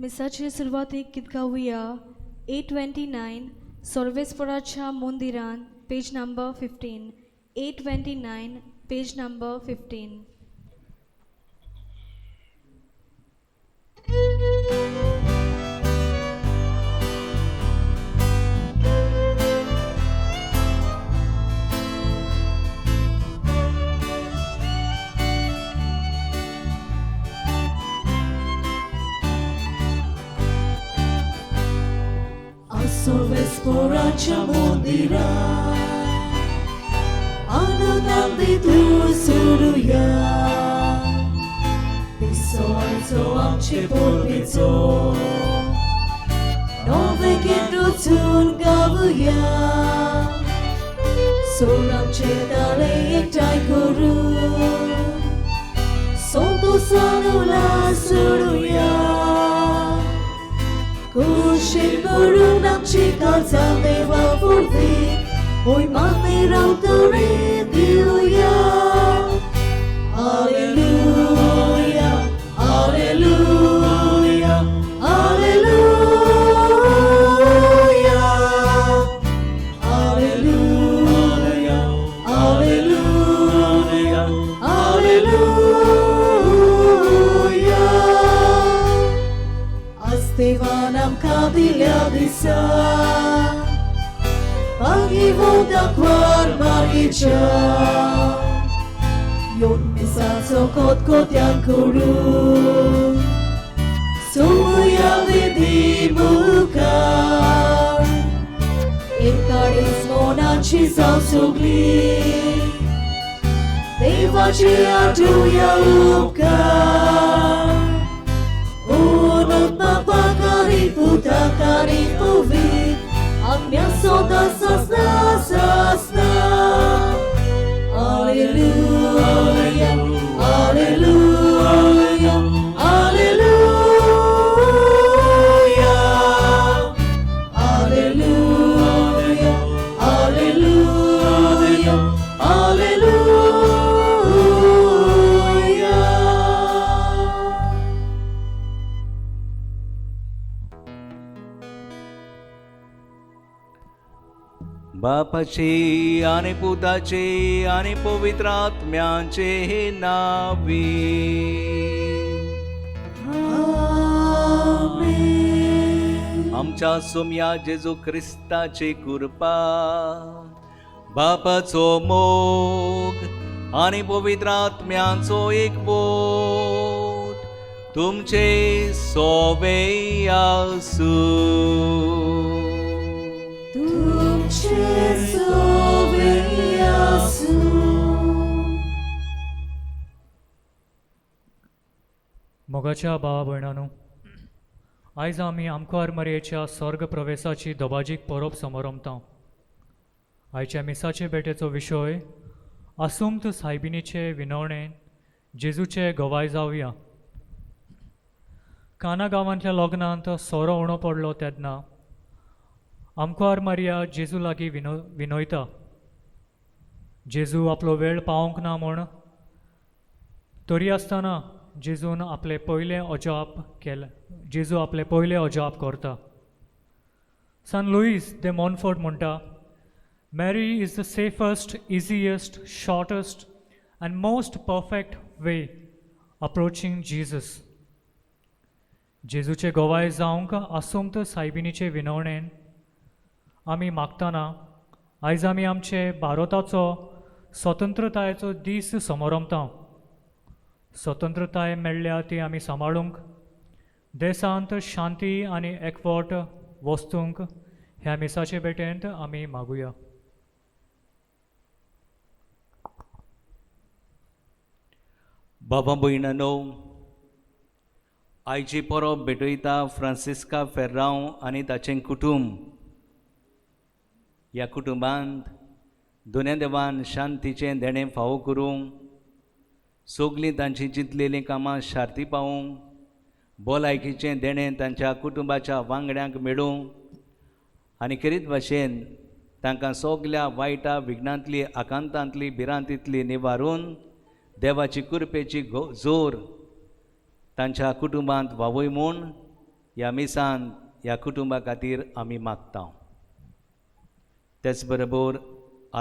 मिसाचे सुरवातीक गीत गावुया 829 सर्वेस्पराच्या मंदिरान page number 15 829 page number 15. Sorvesporaccia mondira Anadam bitur suruya Piso alzo amce porpizzo Nove gendrutun gavuya Soramce dale ektai guru Sonto sanula suruya Kushin burung nam chikal zameva furthi Oi mami rautari diuya Alleluia, Alleluia, Alleluia Alleluia, Alleluia, Alleluia Astevanam kadilya disa Pagivoda kwar maricha Yon misa sokot kotyan kuru Sumuya vidhi mukar Inkaris monachi sausugli Devachi atuya upkar Unut mapakari putakari puvi Agnya soda sasna sasna Alleluia, Alleluia, Alleluia Alleluia, Alleluia, Alleluia बापाचे आणि पुताचे आणि पवित्र आत्म्याचे हे नावी आमच्या सोम्या जेजू ख्रिस्ताची कृपा बापाचो मोग आणि पवित्र आत्म्याचो एकवट तुमचे सोबे आसू मोगाच्या भावा भयणांनो, आयज आमी आमकार मरयेच्या स्वर्ग प्रवेशाची दोबाजीक परब समोरमता. आयच्या मिसाचे बेटेचो विशय आसुमत सायबिणीचे विनवणेन जेजूचे गवाय जावया. काना गांवांतल्या लग्नांत सोरो उणो पडलो तेन्ना आमकार मारिया जेजू लागीं विनयता. जेजू आपलो वेळ पावोंक ना म्हूण तरी आसतना जेजू आपले पयले अजाप करता. सान लुईस दे मॉनफोर्ट म्हणटा, Mary is the safest, easiest, shortest and most perfect way approaching Jesus. जेजूचे गोवाय जावंक आसुमत सायबिणीचे विनवणेन आमी मागतना आयज आमी आमचे भारताचो स्वतंत्रतायेचो दीस समोरमता. स्वतंत्रताय मेळ्ळ्या ती आमी सांबाळूंक, देशांत शांती आनी एकवट वस्तूंक ह्या मिसाचे बेटेंत आमी मागुया. बाबा भयणांनो, आयची परब भेटयता फ्रांसिस्का फेर्रांव आनी ताचें कुटुंब. ह्या कुटुंबांत दोनूय देवान शांतीचें देणें फावो करूंक, सगलीं तांची चिंतलेलीं कामां शार्ती पावोवंक, भलायकीचें देणें तांच्या कुटुंबाच्या वांगड्यांक मेळूंक आनी खरीत भाशेन तांकां सगल्या वायटा विघ्नांतली, आकांतांतली, भिरांतींतली निवारून देवाची कृपेची जोर तांच्या कुटुंबांत व्हावय म्हूण ह्या मिसान ह्या कुटुंबा खातीर आमी मागता. तेच बरोबर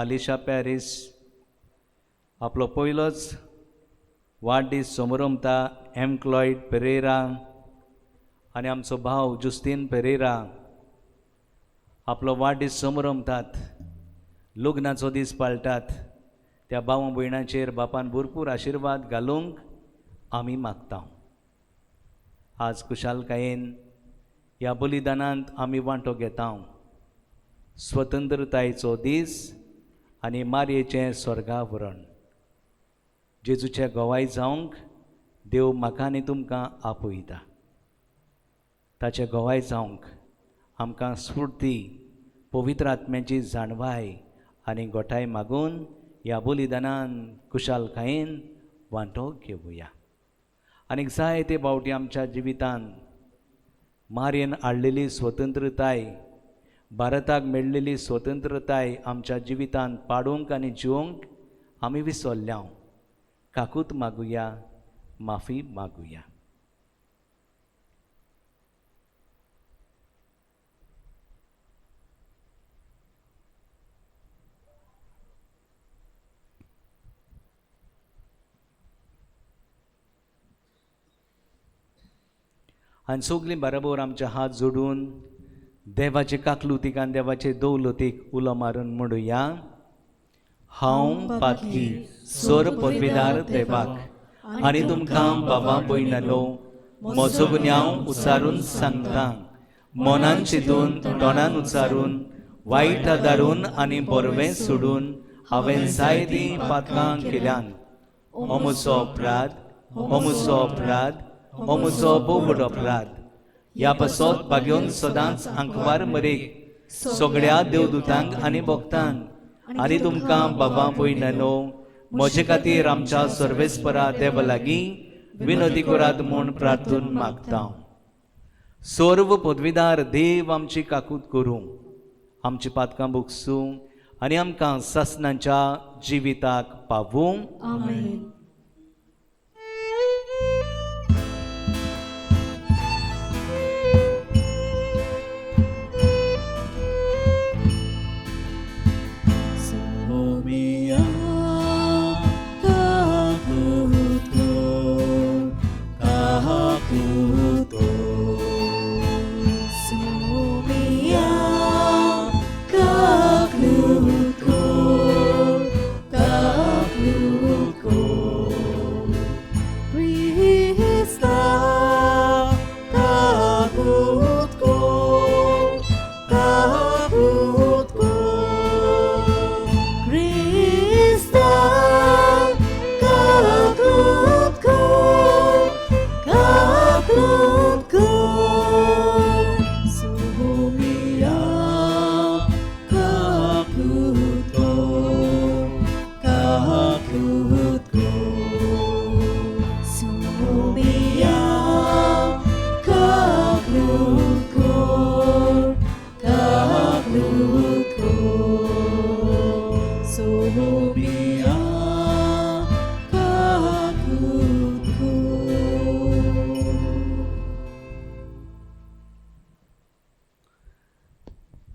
आलिशा पॅरीस आपलो पयलोच वाडदीस समारंभता क्लॉयड पेरेरा आनी आमचो भाव जुस्तीन पेरेरा आपलो वाडदीस समारंभतात, लग्नाचो दीस पाळटात. त्या भाव भयणांचेर बापान भरपूर आशिर्वाद घालूंक आमी मागता. आज कुशालकायेन ह्या बलिदानांत आमी वांटो घेता. स्वतंत्रतायेचो दीस आनी मारयेचें स्वर्गावरण. जेजूचे गोवाय जावंक देव म्हाका आनी तुमकां आपयता. ताचे गोवाय जावंक आमकां स्फूर्ती, पवित्र आत्म्याची जाणवाय आनी गोठाय मागून ह्या बलिदानान कुशालकायेन वांटो घेवया. आनीक जायते फावटी आमच्या जिवितान मारयेन हाडलेली स्वतंत्रताय, भारताक मेळिल्ली स्वतंत्रताय आमच्या जिवितान पाडूंक आनी जिवंक आमी विसरल्या. काकूत मागुया, माफी मागुया. आनी सगलीं बरोबर आमचे हात जोडून देवाचे काकलुतीक आनी देवाचे दौलतीक उलो मारून म्हणुया. हांव पातकी सोर पदवीदार देवाक आनी तुमकां बाबा भयणालो म्हजो गुन्यांव उचारून सांगता. मनान चिंतून तोंडान उचारून वायट दारून आनी बरवें सोडून हांवें जायतीं पातकां केल्यान. हो म्हजो अपराध, हो म्हजो अपराध, हो म्हजो बोबड अपराध. ह्या पासत भाग्योन सदांच आंकवार मरेक सगळ्या देवदूतांक आनी भक्तांक आनी तुमकां बाबा भयणानो म्हजे खातीर आमच्या सर्वेस्परा देवा लागीं विनंती करात म्हूण प्रार्थून मागता. सर्व पदवीदार देव आमची काकूत करूं, आमची पातकां भोगसूं आनी आमकां सासणांच्या जिविताक पावूं. आमेन.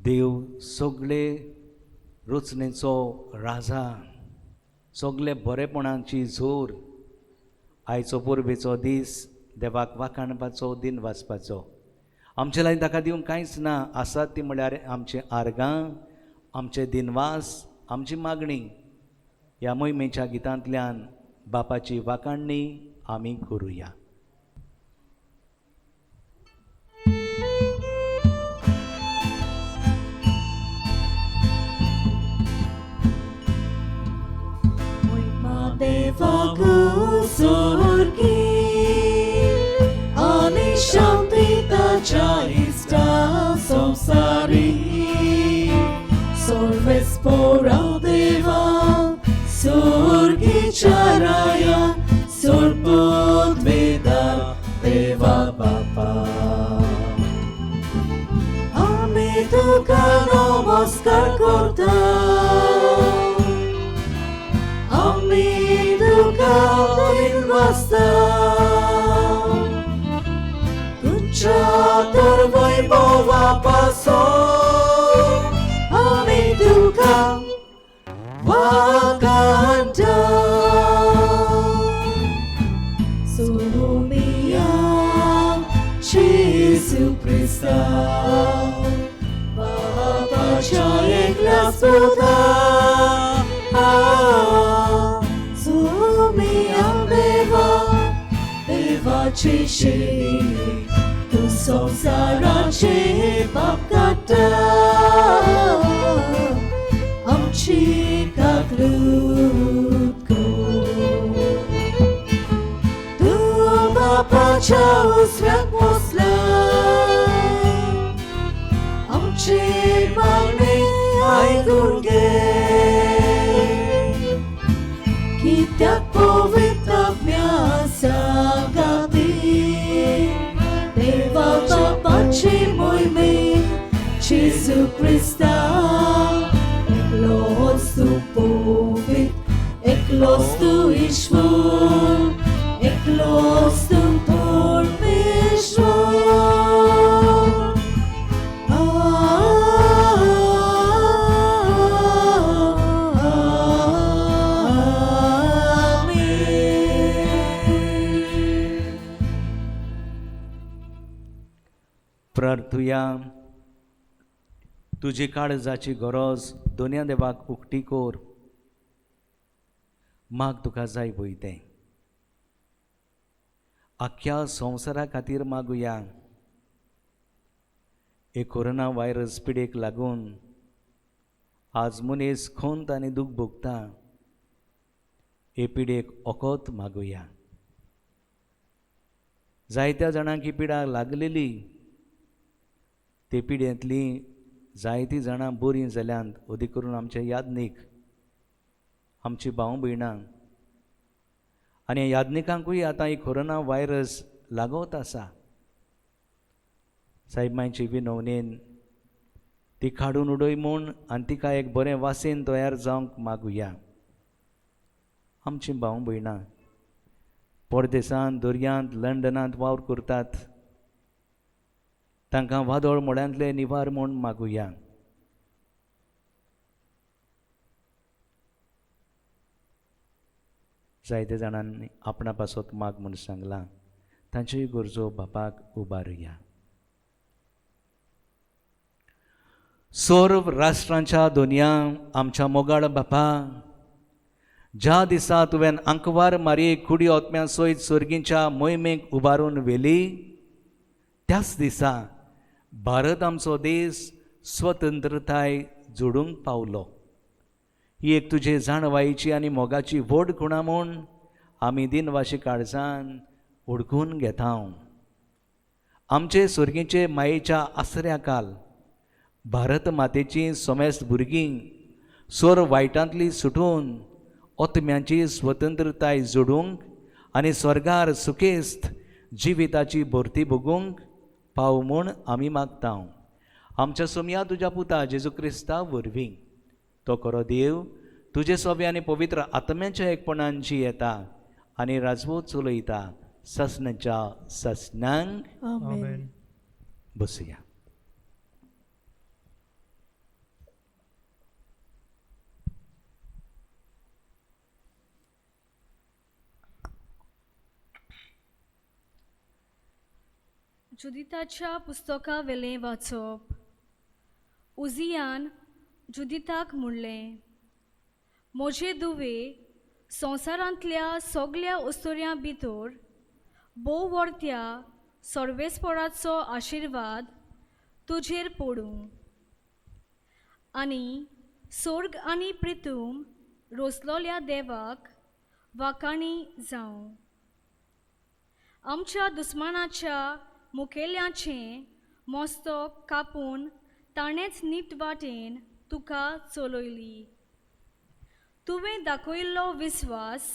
देव सगळे रचनेचो राजा, सगळे बरेपणाची जोर आयचो परबेचो दीस देवाक वाखाणपाचो, दिन वाचपाचो. आमचे लायन ताका दिवंक कांयच ना. आसात ती म्हळ्यार आमचे आर्गां, आमचे दिनवास, आमची मागणी. ह्या मोहिमेच्या गितांतल्यान बापाची वाखाणणी आमी करुया. Devaku sorgi ani shampitacha ista samsari sorvespora deva sorgi charaya sorpodveda deva bapa ami tuka namaskar kortam ami Kavin vasta Kucha पासो आमी तुका वागंता सोमिया Jesu Christa Bapaच्या एकला सुधा सोमिया देवाची शेळी तू संसाराचे पाप काटा आमची काकलूत कर तू बापाच्या उजव्याक बसला आमची मागणी ऐकून घे कित्याक पवित्र देवाच्या पाची मोहिमे Jesu Christa eklos tu pवित्र eklos tu ईश्वर eklos tu परमेश्वर प्रार्थुया तुजी काळजाची गरज दोनया देवाक उक्ती कोर माग तुका जाय वयतें आख्या संवसारा खातीर मागुया हे कोरोना व्हायरस पिडेक लागून आज मनीस खोंत आनी दूख भोगता हे पिडेक ओकोत मागुया जायत्या जाणांक ही पिडा लागलेली ते पिड्यांतली जायतीं जाणां बरीं जाल्यांत अदी करून आमच्या यादनीक आमची भाव भयणां आनी ह्या यादनिकांकूय आतां ही कोरोना व्हायरस लागत आसा सायबांची विनवणेन ती काडून उडय म्हूण आनी तिका एक बरें वासीन तयार जावंक मागुया आमची भाव भयणां परदेसांत दर्यांत लंडनांत वावर करतात तांकां वादळ मोड्यांतले निवार म्हूण मागुया जायते जाणांनी आपणा पासत माग म्हूण सांगलां तांच्योय गरजो बापाक उबारुया सर्व राष्ट्रांच्या दोनया आमच्या मोगाळ बापा ज्या दिसा तुवें आंकवार मारयेक कुडी ओतम्या सयत सर्गीच्या मोहिमेक उबारून व्हेली त्याच दिसा भारत आमचो देश स्वतंत्रताय जोडूंक पावलो ही एक तुजे जाणवायेची आनी मोगाची व्हड खुणा म्हूण आमी दिनवाशी काळजान ओळखून घेता आमचे सर्गीचे मायेच्या आसऱ्या काल भारत मातेची सोमेस्त भुरगीं सोर वायटांतली सुटून ओतम्यांची स्वतंत्रताय जोडूंक आनी स्वर्गार सुखेस्त जिविताची भरती भोगूंक पाव म्हूण आमी मागता आमच्या सोम्या तुज्या पुता जेजू क्रिस्ता वरवीं तो खरो देव तुजे सोबे आनी पवित्र आत्म्याच्या एकपणान जी येता आनी राजवो चलयता ससनाच्या ससनांक आमेन. बसुया जुदिताच्या पुस्तका वेलें वाचप उजियान जुदिताक म्हणलें म्हजे दुवे संवसारांतल्या सगळ्या उस्तोऱ्यां भितर बोव वर्त्या सर्वेस्पराचो आशिर्वाद तुजेर पडूं आनी स्वर्ग आनी पृथ्वी रोसलोल्या देवाक वाकाणी जावं आमच्या दुस्मानाच्या मुखेल्यांचें मस्तक कापून ताणेंच नीट वाटेन तुका चलयली तुवें दाखयल्लो विस्वास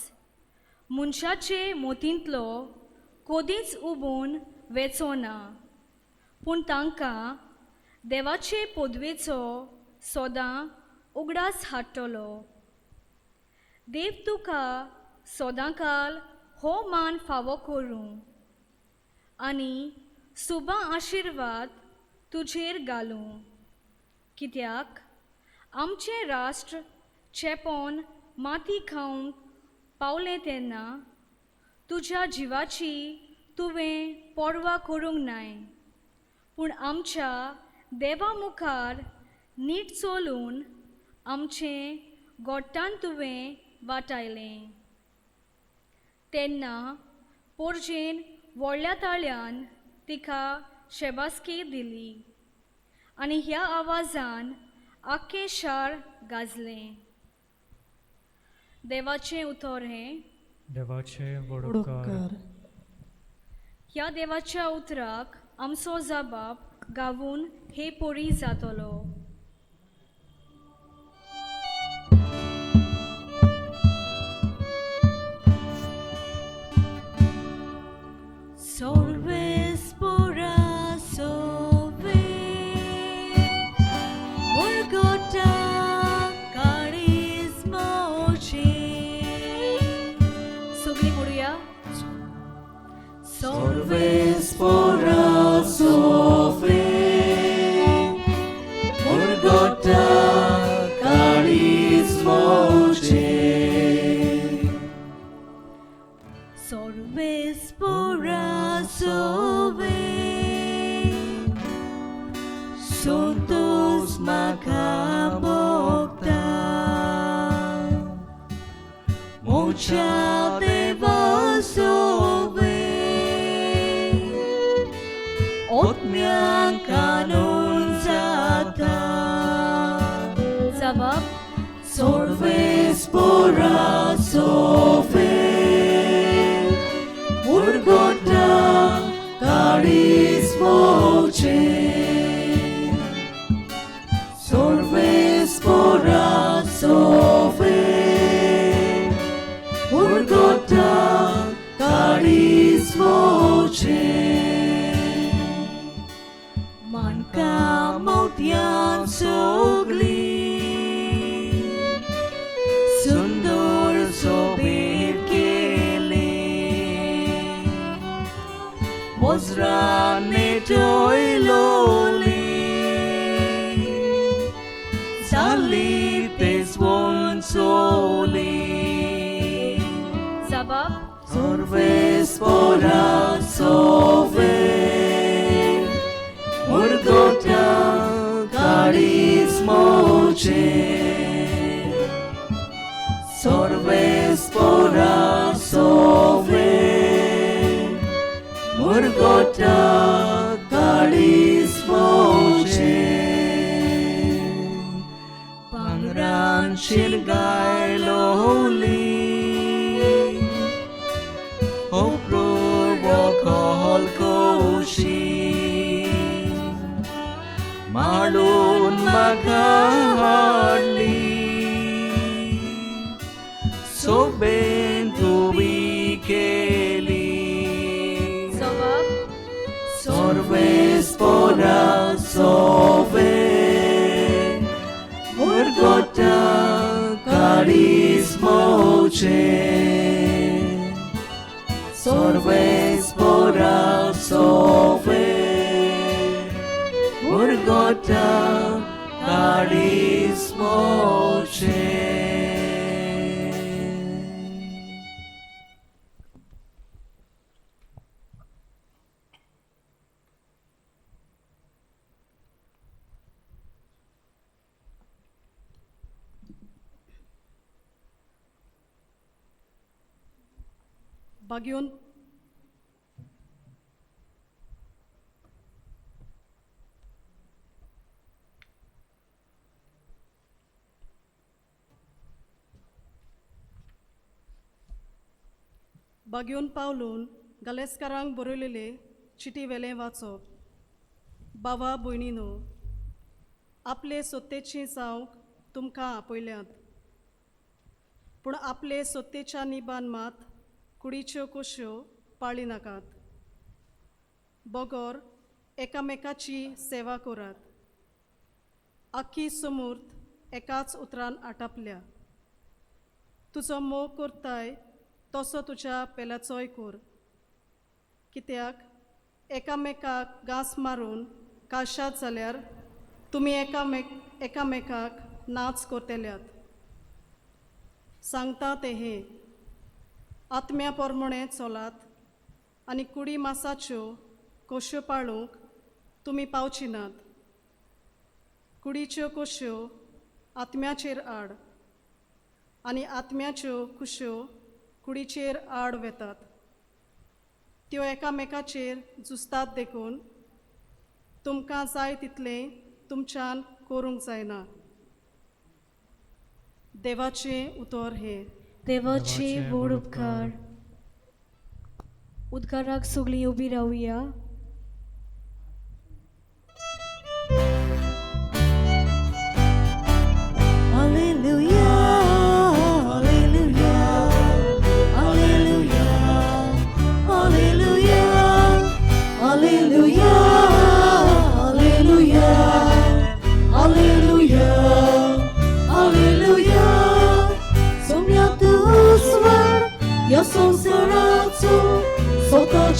मनशाचे मोतींतलो कोदींच उबून वेचो ना पूण तांकां देवाचे पदवेचो सदां उगडास हाडटलो देव तुका सदांकाल हो मान फावो करूं आनी सुबा आशिर्वाद तुजेर घालूं. कित्याक आमचें राष्ट्र चेपोन माती खावंक पावलें तेन्ना तुज्या जिवाची तुवें पर्वा करूंक नाय, पूण आमच्या देवा मुखार नीट चलून आमचें गोट्टान तुवें वाटायलें. तेन्ना पोरजेन व्हडल्या ताळ्यान तिका शेबासकी दिली आनी ह्या आवाजान आख्खें शार गाजलें. देवाचें उतर हें. देवाचे वडोपकार. ह्या देवाच्या उतराक आमचो जबाब गावून हे पोरी जातलो. Solves por asove, Morgota carisma oche. सगळीं म्हणुया. Solves por asove, Morgota carisma oche. Solves por asove, Santos macabocta, Mocha devasove, Otmian canonzata. जबाब. Solves por asove, Morgota carisma oche. Solves por asove, Morgota carisma oche. Manca motian sogli, Sundor sobir kele, Mozrane toiloli, Salites von soli. जबाब. Solves por asove, Morgota carisma oche. Solves por asove, Morgota carisma oche. Pangran shilgai loli, Oprobokol koshi, Malun magahali, Soben tubikeli. जबाब. Solves por asove, Morgota carisma oche. Solves por asove, Morgota carisma oche. Bagyon बागयोन पावलून गालेस्कारांक बरयलेले चिटी वेलें वाचप. बावा भयणीनो, आपले सत्तेची जावंक तुमकां आपयल्यात, पूण आपले सत्तेच्या निबान मात कुडीच्यो कुश्यो पाळी नाकात. बोगोर एकामेकाची सेवा करात. आख्खी समूर्त एकाच उतरान आटापल्या. तुजो मोग करताय तसो तुज्या पेल्याचोय कर. कित्याक एकामेकाक घांस मारून काशात जाल्यार तुमी एकामेकाक नाच करतल्यात. सांगता ते हे आत्म्या पोरमणे चलात आनी कुडी मासाच्यो कोश्यो पाळूंक तुमी पावची नात. कुडीच्यो कोश्यो आत्म्याचेर आड आनी आत्म्याच्यो कुश्यो कुडीचेर आड वेतात. त्यो एकामेकाचेर जुस्तात देखून तुमकां जाय तितलें तुमच्यान करूंक जायना. देवाचें उतर हे. देवाचे व्हड उपकार. उद्गाराक सगळीं उबी रावया.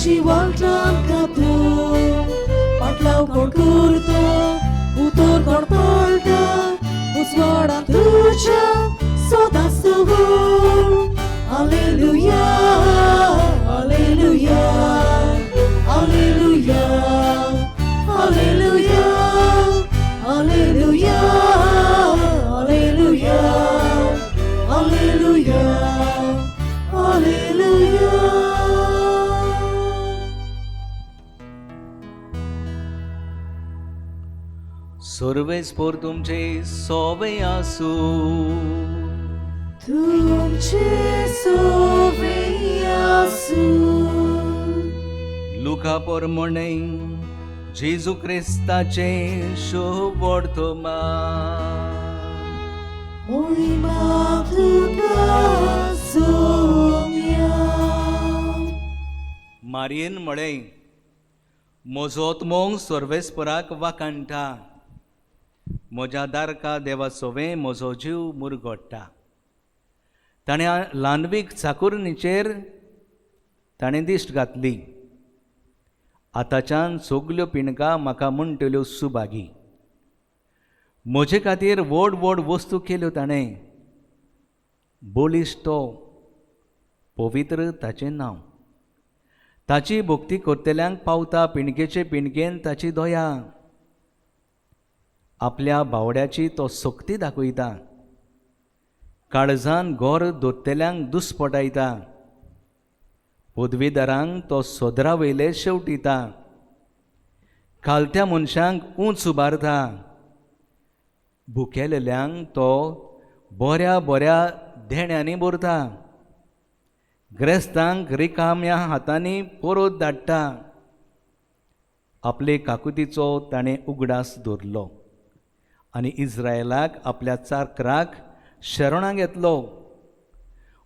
Ci walczam katu, patlał kon kurto, utor kon polta, uswada tucia, soda stowur. Alleluja, alleluja, alleluja, alleluja, alleluja, alleluja, alleluja, alleluja. सर्वेस्पोर तुमचे सोवे आसू. तुमचे सोवे आसू. लुका पोरमणे जेजू क्रिस्ताचे शुभ वर्तमान. महिमा तुका सोम्या. मारयेन म्हळें म्हजो आत्मो सर्वेस्पराक वाकाणटा. म्हज्या दारका देवा सोवें म्हजो जीव मुरगोडटा. ताणें ल्हानवीक चाकुरणीचेर ताणें दिश्ट घातली. आतांच्यान सगल्यो पिणकां म्हाका म्हणटल्यो सुभागी. म्हजे खातीर व्हड व्हड वस्तू केल्यो ताणें. बोलिश्ट तो पवित्र ताचें नांव. ताची भक्ती करतल्यांक पावता पिणकेचे पिणकेन ताची दया. आपल्या भावड्याची तो सक्ती दाखयता. काळजान गोर दोत्तेल्यांक दुस्पटायता. पदवीदारांक तो सोदरा वयले शेवटिता. खालत्या मनशांक उंच उबारता. भुकेलेल्यांक तो बऱ्या बऱ्या देण्यांनी भरता. ग्रेस्तांक रिकाम्या हातांनी परत धाडटा. आपले काकुतीचो ताणें उगडास दवरलो आनी इस्रायलाक आपल्या चाकराक शरणां घेतलो.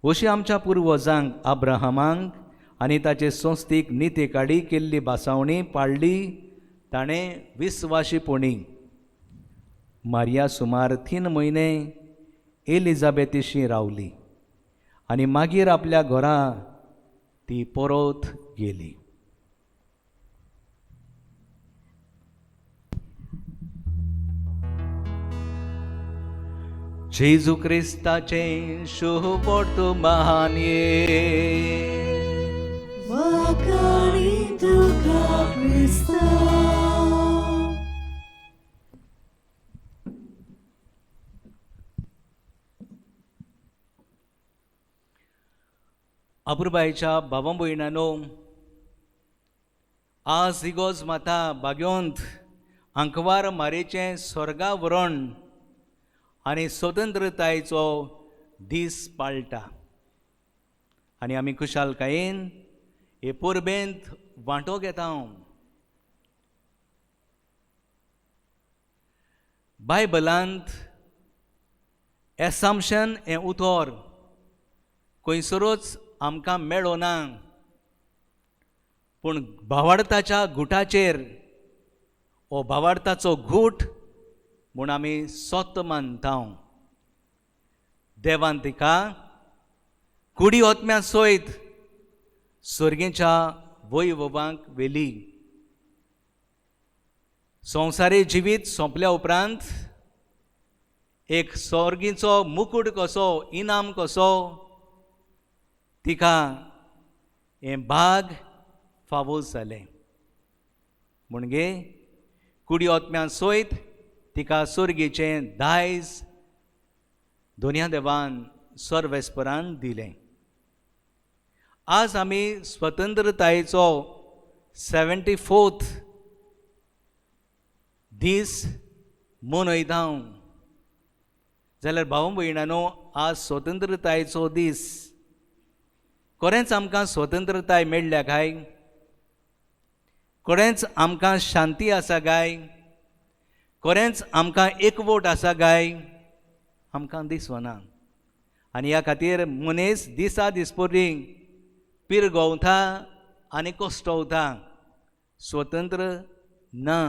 अशी आमच्या पुर्वजांक अब्राहमांक आनी ताचे संस्थीक नितेकाडी केल्ली बासावणी पाळली ताणें विस्वाशीपणी. मारिया सुमार 3 म्हयने एलिझाबेथीशी रावली आनी मागीर आपल्या घरा ती परत गेली. जेजू क्रिस्ताचे शुभ वर्तमान वाकाणी तुका क्रिस्ता. अपुरबायच्या भावा भयणांनो, आज इगोज माता बाग्योंत अंकवार मारेचें स्वर्गा व्हरोन आनी स्वतंत्रतायेचो दीस पाळटा. आनी आमी खुशालकायेन हे परबेंत वांटो घेता. बायबलांत एसाम्शन हें उतर खंयसरूच आमकां मेळ्ळो ना. पूण भावार्थाच्या गुटाचेर हो भावार्थाचो गूट म्हूण आमी सोत मानता. देवान तिका कुडी ओतम्या सयत सर्गेच्या वैभवांक वेली. संवसारी जिवीत सोंपल्या उपरांत एक स्वर्गीचो मुकुट कसो, इनाम कसो तिका हें भाग फावो जालें. म्हणजे कुडी ओतम्या सयत तिका सुर्गेचें दायज दोनया देवान सर्वेस्परान दिलें. आज आमी स्वतंत्रतायेचो 74th दीस मनयता. जाल्यार भाव भयणांनो, आज स्वतंत्रतायेचो दीस खरेंच आमकां स्वतंत्रताय मेळ्ळ्या काय? खरेंच आमकां शांती आसा काय? खरेंच आमकां एकवट आसा काय? आमकां दिसना. आनी ह्या खातीर मनीस दिसा दिसपरी पिरगोवता आनी कोश्टवता, स्वतंत्र ना.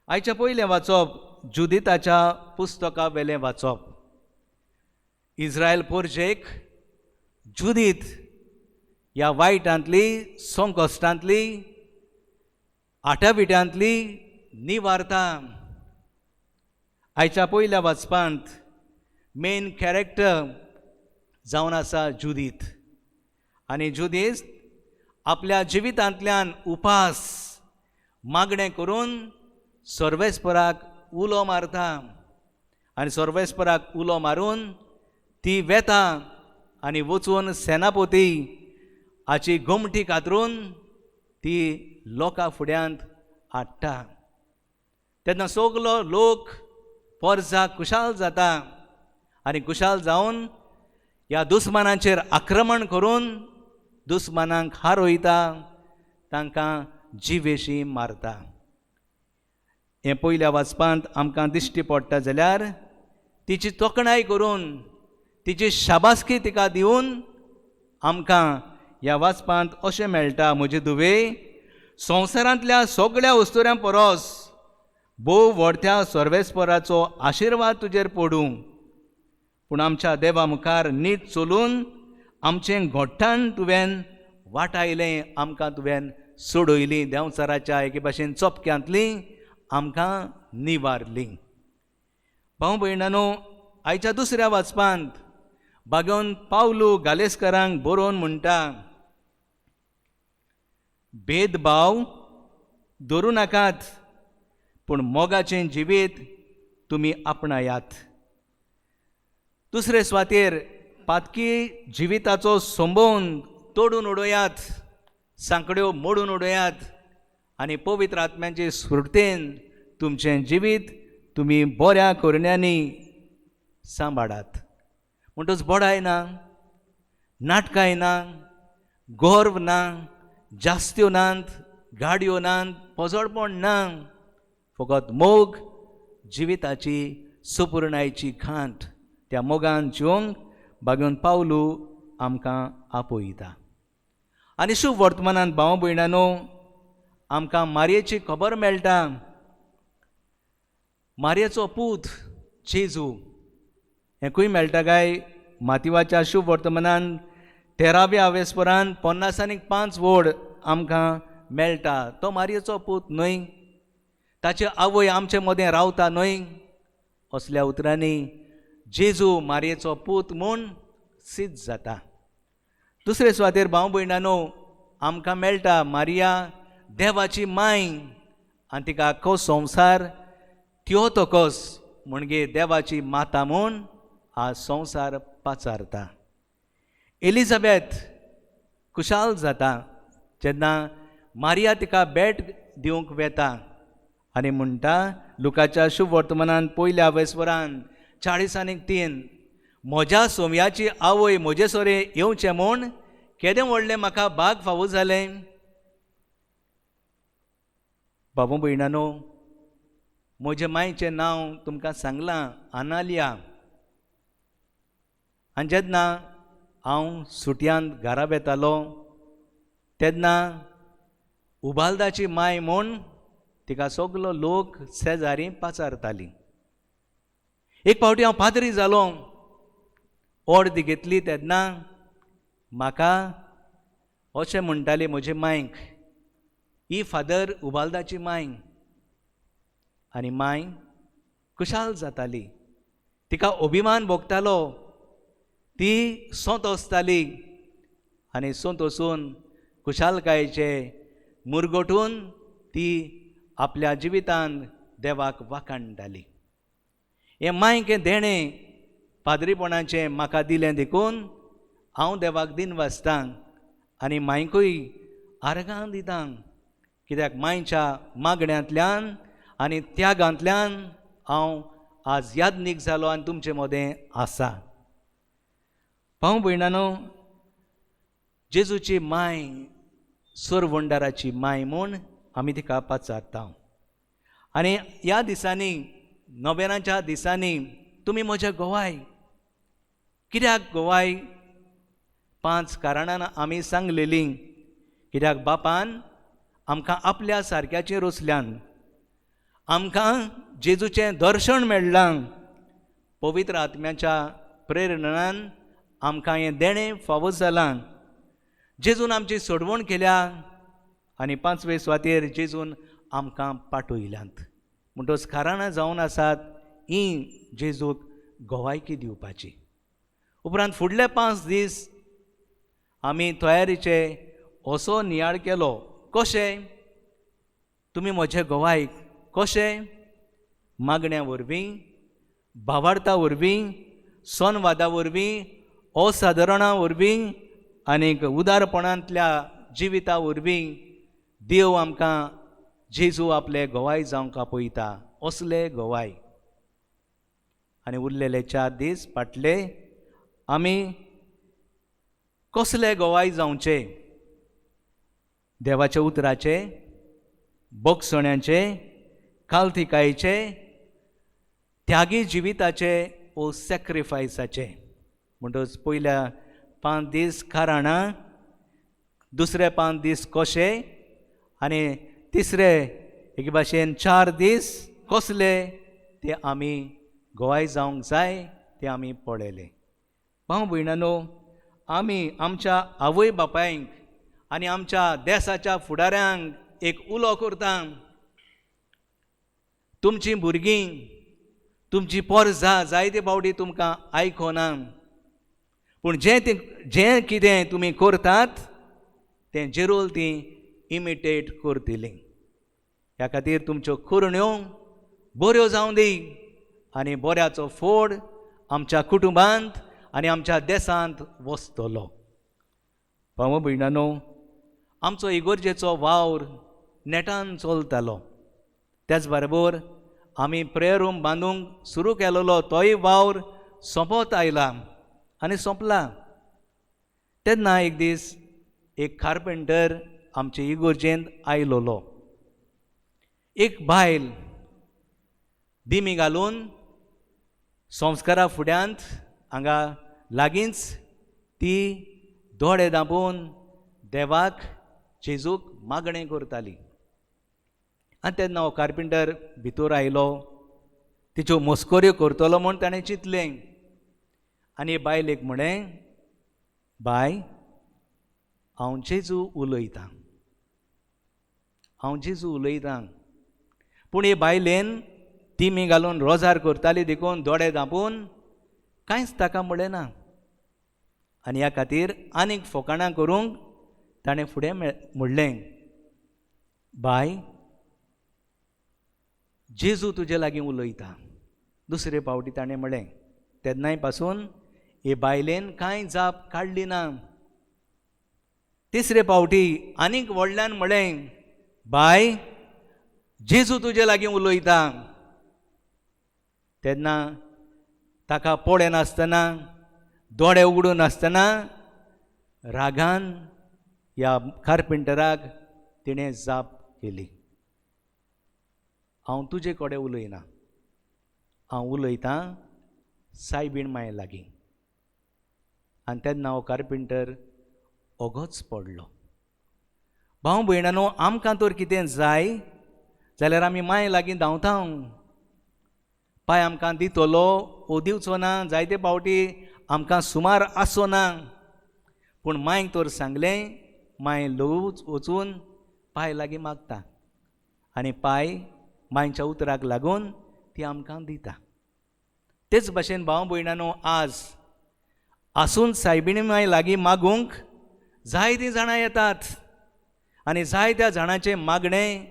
आयच्या पयलें वाचप जुदिताच्या पुस्तका वेलें वाचप. इस्रायल पोरजेक जुदीत ह्या वायटांतली, संकश्टांतली, आटाबिट्यांतली निवारता. आयच्या पयल्या वाचपांत मेन कॅरेक्टर जावन आसा जुदीत. आनी जुदीत आपल्या जिवितांतल्यान उपास मागणें करून सर्वेस्पराक उलो मारता. आनी सर्वेस्पराक उलो मारून ती वेता आनी वचून सेनापती हाची घुमटी कातरून ती लोकां फुड्यांत हाडटा. तेन्ना सगलो लोक परजा कुशाल जाता आनी कुशाल जावन ह्या दुस्मानांचेर आक्रमण करून दुस्मानांक हारोयता, तांकां जिवेशी मारता. हें पयल्या वाचपांत आमकां दिश्टी पडटा. जाल्यार तिची तोखणाय करून, तिची शाबासकी तिका दिवन आमकां ह्या वाचपांत अशें मेळटा, म्हजे दुवे, संवसारांतल्या सगळ्या वस्तुऱ्यां परस भोव व्हडत्या सर्वेस्पराचो आशिर्वाद तुजेर पडूं. पूण आमच्या देवा मुखार नीट चलून आमचें घोट्टाण तुवें वाटायलें, आमकां तुवें सोडयलीं, देंवचाराच्या एके भाशेन चोपक्यांतली आमकां निवारलीं. भाव भयणांनो, आयच्या दुसऱ्या वाचपांत बागोवन पावलू गालेस्करांक बरोवन म्हणटा, भेदभाव धरूं नाकात, पूण मोगाचें जिवीत तुमी आपणायात. दुसरे सुवातेर पातकी जिविताचो संबंद तोडून उडोयात, सांकड्यो मोडून उडोयात आनी पवित्र आत्म्याचे स्फूर्तेन तुमचें जिवीत तुमी बऱ्या करण्यांनी सांबाळात. म्हणटच बोडाय ना, नाटकाय ना, गर्व ना, जास्त्यो नात, गाडयो नात, पोजोळपण ना, फकत मोग जिविताची सुपूर्णायेची खांट. त्या मोगान जिवंक बागोवन पावलू आमकां आपयता. आनी शुभ वर्तमानांत भाव भयणांनो, आमकां मारयेची खबर मेळटा. मारयेचो पूत जेजू हेंकूय मेळटा काय? मातिवाच्या शुभ वर्तमानांत 13व्या वेस्परांत 50 वड आमकां मेळटा. तो मारयेचो पूत न्हय, ताचे आवय आमचे मदें रावता न्हय. असल्या उतरांनी जेजू मारयेचो पूत म्हूण सिद्ध जाता. दुसरे सुवातेर भाव भयणांनो, आमकां मेळटा मारिया देवाची माय आनी तिका आख्खो संवसार थियोतोकोस म्हणजे देवाची माता म्हूण हा संवसार पाचारता. एलिझाबेथ कुशाल जाता जेन्ना मारिया तिका भेट दिवंक वेता आनी म्हणटा लुकाच्या शुभ वर्तमानांत 1 वेस्परांत 40:3, म्हज्या सोमयाची आवय म्हजे सोरे येवचें म्हूण केदें व्हडलें म्हाका भाग फावो जालें. बाबू भयणांनो, म्हजे मांयचें नांव तुमकां सांगलां, आनालिया. आनी जेन्ना हांव सुटयांत घरा येतालो तेन्ना उबालदाची माय म्हूण तिका सगलो लोक शेजारी पाचारताली. एक फावटी हांव पाद्री जालो, अर्द घेतली तेन्ना म्हाका अशें म्हणटाली म्हजे मांयक, ही फादर उबालदाची मांय, आनी माय खुशाल जाताली, तिका अभिमान भोगतालो, ती सोंत वचताली आनी सोंत वचून खुशालकायेचे मुरगोटून ती आपल्या जिवितांत देवाक वाखाणटाली. हें मायकें देणें पाद्रीपणाचें म्हाका दिलें देखून हांव देवाक दिन वाचतां आनी मायकूय आर्गां दितां, कित्याक मायच्या मागण्यांतल्यान आनी त्यागांतल्यान हांव आज यादनीक जालो आनी तुमचे मदें आसा. भाव भयणानो, जेजूची माय सोर वंडाराची माय म्हूण आमी तिका पाचारता. आनी ह्या दिसांनी, नोवेनाच्या दिसांनी तुमी म्हजे गोवाय. कित्याक गोवाय? 5 कारणां आमी सांगलेलीं. कित्याक बापान आमकां आपल्या सारक्याचेर रोसल्यान, आमकां जेजूचें दर्शन मेळ्ळां, पवित्र आत्म्याच्या प्रेरणान आमकां हें देणें फावो जालां. जेजून आमची सोडवण केल्या आनी 5वे सुवातेर जेजून आमकां पाठयल्यांत. म्हणटच कारणां जावन आसात हीं जेजूक गोवायकी दिवपाची. उपरांत फुडले 5 दीस आमी तयारीचे असो नियाळ केलो. कशें? तुमी म्हजे गोवायक कशें? मागण्या वरवीं, भावार्था वरवीं, सणवादा वरवीं, असादारणा वरवीं आनीक उदारपणांतल्या जिविता वरवीं देव आमकां जेजू आपले गोवाय जावंक आपयता, असले गोवाय. आनी उरलेले 4 दीस फाटले आमी कसले गोवाय जावचे? देवाच्या उतराचे, बोगसण्याचे, कालथिकायेचे, त्यागी जिविताचे ओ सॅक्रिफायसाचे. म्हणटच पयल्या 5 दीस कारणां, दुसरे 5 दीस कशे आनी तिसरे एके भाशेन 4 दीस कसले ते आमी गोवाय जावंक जाय ते आमी पळयले. भाव भयणानो, आमी आमच्या आवय बापायंक आनी आमच्या देशाच्या फुडाऱ्यांक एक उलो करता. तुमचीं भुरगीं, तुमची पोरसां जायते फावटी तुमकां आयकोना, पूण जें कितें तुमी करतात तें जरूर तीं इमिटेट करतलीं. ह्या खातीर तुमच्यो करुण्यो बऱ्यो जावं दी आनी बऱ्याचो फोड आमच्या कुटुंबांत आनी आमच्या देशांत वचतलो. भाव भयणानो, आमचो इगोर्जेचो वावर नेटान चलतालो. त्याच बरोबर आमी प्रेयर रूम बांदूंक सुरू केलेलो तोय वावर सोंपत आयला आनी सोंपला. तेन्ना एक दीस एक कार्पेंटर आमचे इगोर्जेंत आयलोलो. एक बायल दिमी घालून संस्कारा फुड्यांत हांगा लागींच ती दोळे धांपून देवाक जेजूक मागणें करताली. आनी तेन्ना हो कार्पेंटर भितर आयलो, तिच्यो मस्कोऱ्यो करतलो म्हूण ताणें चिंतलें. आनी बायलेक म्हळें, बाय, हांव जेजू उलयतां, हांव जेजू उलयतां. पूण हे बायलेन तिमी घालून रोजार करताली देखून दोळे धांपून कांयच ताका म्हळेना. आनी ह्या खातीर आनीक फकाणां करूंक ताणें फुडें म्हणलें, बाय, जेजू तुजे लागीं उलयता. दुसरे फावटी ताणें म्हळें. तेन्नाय पासून हे बायलेन कांय जाप काडली ना. तिसरे फावटी आनीक व्हडल्यान म्हळें, बाय, जेजू तुजे लागीं उलयता. तेन्ना ताका पळय नासतना, दोळे उगडून नासतना रागान ह्या कार्पेंटराक तिणें जाप केली, हांव तुजे कडेन उलयना, हांव उलयतां सायबीण माये लागीं. आनी तेन्ना हो कार्पेंटर ओगोच पडलो. भाव भयणानो, आमकां तर कितें जाय जाल्यार आमी माये लागीं धांवता. पांय आमकां दितलो वो दिवचो ना, जायते फावटी आमकां सुमार आसो ना. पूण मांयक तर सांगलें, मांय लवूच वचून पांय लागीं मागता. आनी पांय मांयच्या उतराक लागून ती आमकां दिता. तेच भाशेन भाव भयणांनो, आज आसून सायबिणी मांय लागीं मागूंक जायतीं जाणां येतात आनी जायत्या जाणांचें मागणें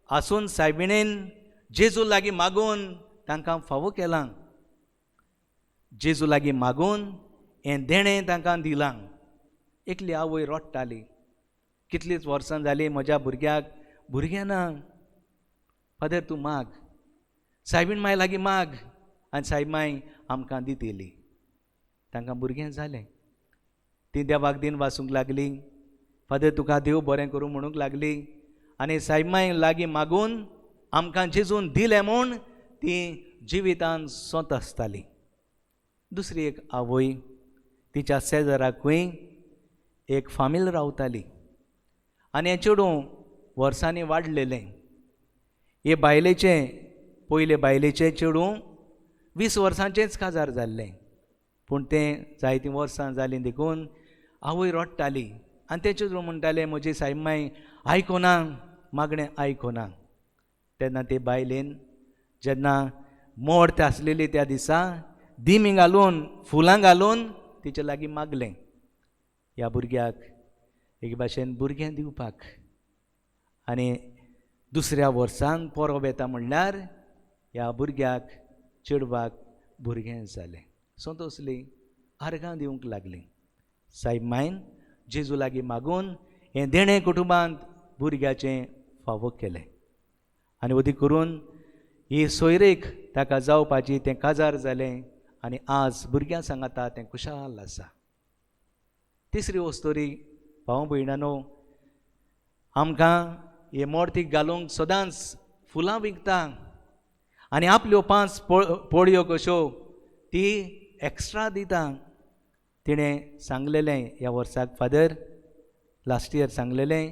आसून सायबिणीन जेजू लागीं मागून तांकां फावो केलां. जेजू लागीं मागून हें देणें तांकां दिलां. एकली आवय रडटाली, कितलींच वर्सां जालीं म्हज्या भुरग्याक भुरगें ना. फादर तूं माग, सायबीण मांय लागीं माग, आनी सायब मांय आमकां दितली. तांकां भुरगें जालें. ती देवाक दिन वाचूंक लागली. फादर तुका देव बरें करूं म्हणूंक लागली. आनी सायब मांय लागीं मागून आमकां जेजून दिलें म्हूण ती जिवितान सोंत आसताली. दुसरी एक आवय, तिच्या शेजाराकूय एक फामील रावताली आनी हें चेडूं वर्सांनी वाडलेलें. हे बायलेचें, पयले बायलेचें चेडूं 20 वर्सांचेंच काजार जाल्लें. पूण तें जायतीं वर्सां जालीं देखून आवय रडटाली आनी तें चेडूं म्हणटालें म्हजी सायब मांय आयकोना, मागणें आयकोना. तेन्ना ते बायलेन जेन्ना मोर्त आसलेली त्या दिसा दिमी घालून फुलां घालून तिचे लागीं मागलें ह्या भुरग्याक एक भाशेन भुरगें दिवपाक. आनी दुसऱ्या वर्सान परब येता म्हणल्यार ह्या भुरग्याक, चेडवाक भुरगें जालें. संतोसली, आर्गां दिवंक लागलीं. सायब मांयन जेजू लागीं मागून हें देणें कुटुंबांत भुरग्याचें फावो केलें. आनी वदी करून ही सोयरीक ताका जावपाची तें काजार जालें आनी आज भुरग्यां सांगाता तें खुशाल आसा. तिसरी वस्तोरी भाव भयणांनो, आमकां हे मोर्तीक घालूंक सदांच फुलां विकता आनी आपल्यो 5 पोळयो कश्यो ती एक्स्ट्रा दिता. तिणें सांगलेलें ह्या वर्साक, फादर लास्ट इयर सांगलेलें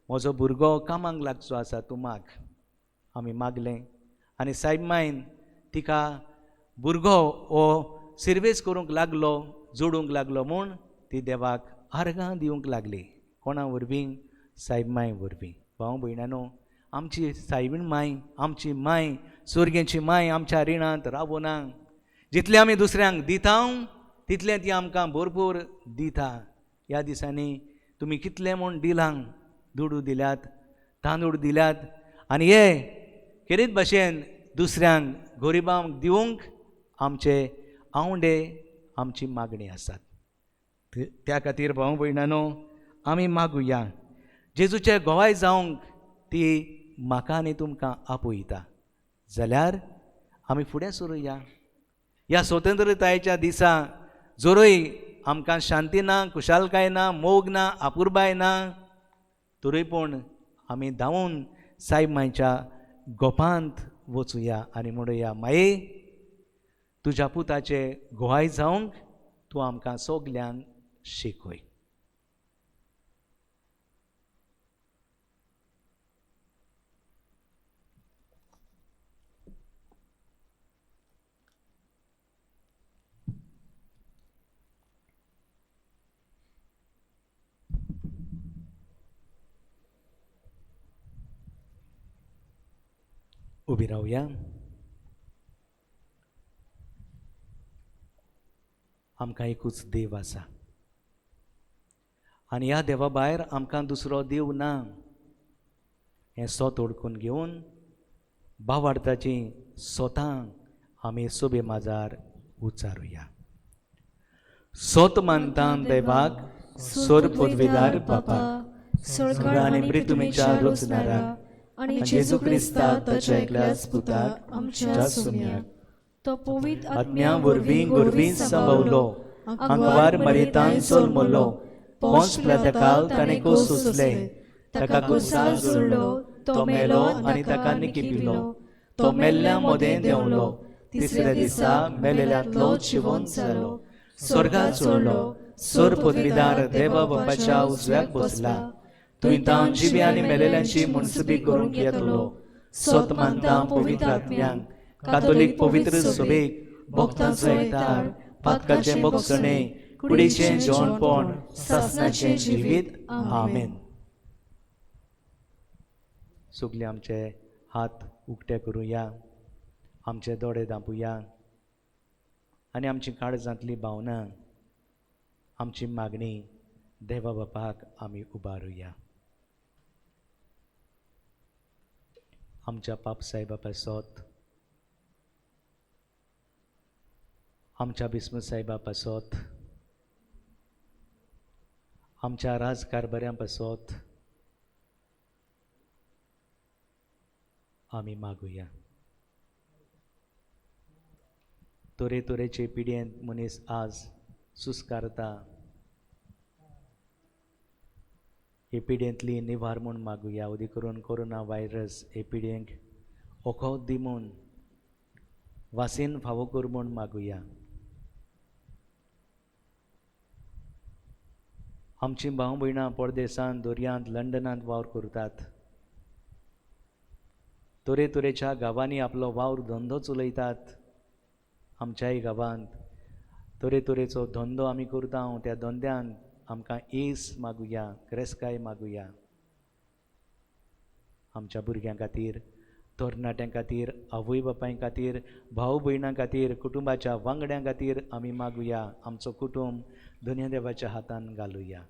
म्हजो भुरगो कामाक लागचो आसा, तूं माग. आमी मागलें आनी सायब मांयन तिका भुरगो हो सर्वेस करूंक लागलो, जोडूंक लागलो म्हूण ती देवाक आर्गां दिवंक लागली. कोणा वरवीं? सायब मांय वरवीं. भाव भयणांनो, आमची सायबीण मांय, आमची मांय, सुर्गेची मांय आमच्या रिणांत रावना. जितलें आमी दुसऱ्यांक दिता तितलें ती आमकां भरपूर दिता. ह्या दिसांनी तुमी कितलें म्हूण दिलां? दुडू दिल्यात, तांदूळ दिल्यात आनी हे खेरीत भाशेन दुसऱ्यांक, गरिबांक दिवंक आमचे आवंडे, आमची मागणी आसात. त्या खातीर भाव भयणांनो, आमी मागुया. जेजूचे गोवाय जावंक ती म्हाका आनी तुमकां आपयता. जाल्यार आमी फुडें सरुया. ह्या स्वतंत्रतायेच्या दिसा जोरूय आमकां शांती ना, खुशालकाय ना, मोग ना, आपुरबाय ना, तरी पूण आमी धांवून सायब मांयच्या गोपांत वचुया आनी म्हणुया, माये तुज्या पुताचे गोवाय जावंक तूं आमकां सोगल्यांक शिकय. उबी रावया. आमकां एकूच देव आसा आनी ह्या देवा भायर आमकां दुसरो देव ना. हें सोत ओळखून घेवन भावार्थाची सोतां आमी सोबे माजार उच्चारुया. सोत मानता देवाक, सोर पदवीदार बापा, सळकाळ आनी मृत्युंच्या रोचणारा आणि जेजू क्रिस्ता ताच्या एकल्याच पुताक आमच्या सुन्याक तो पवित्र आत्म्या वरवीं गुरवीं सांबावलो, अंगवार मरितान सोलमलो, पोंच प्लातकाल ताणें कोस सोंसले, ताका कुसार जुळलो, तो मेलो आनी ताका निकिपिलो, तो मेल्ल्या मोदें देंवलो, तिसऱ्या दिसा मेलेल्यांतलो जिवंत जालो, स्वर्गात चोडलो, सोर पदवीदार देवा बापाच्या उजव्याक बसला, तुयतां जिवी आनी मेलेल्यांची मुनसिबी करूंक येतलो. सोत मानता पवित्र आत्म्यांक, कातोलीक पवित्र सभेक, भक्तांचो एकठार, पातकाचे भोगसणे, कुडीचें जेवणपण, सासणाचें जिवीत. आमेन. सगळे आमचे हात उक्ते करुया, आमचे दोळे धांपुया आनी आमची काळजांतली भावना, आमची मागणी देवा बापाक आमी उबारुया. आमच्या पापसाहेबा पासत, आमच्या बिस्म साहेबा पासत, आमच्या राजकारभाऱ्यां पासत आमी मागुया. तरेतरेचे पिड्येंत मनीस आज सुस्कारता, हे पिड्येंतली निवार म्हूण मागुया. उदी करून कोरोना व्हायरस हे पिड्येंक ओखोद दी म्हूण, वासीन फावो कर म्हूण मागुया. आमची भाव भयणां परदेसांत, दर्यांत, लंडनांत वावर करतात. तरेतरेच्या गांवांनी आपलो वावर धंदो चलयतात. आमच्याय गांवांत तरेतरेचो धंदो आमी करता. त्या धंद्यान आमकां येस मागुया, क्रेस्काय मागुया. आमच्या भुरग्यां खातीर, तरणाट्यां खातीर, आवय बापाय खातीर, भाव भयणां खातीर, कुटुंबाच्या वांगड्यां खातीर आमी मागुया. आमचो कुटुंब दुनिया देवाच्या हातान घालुया.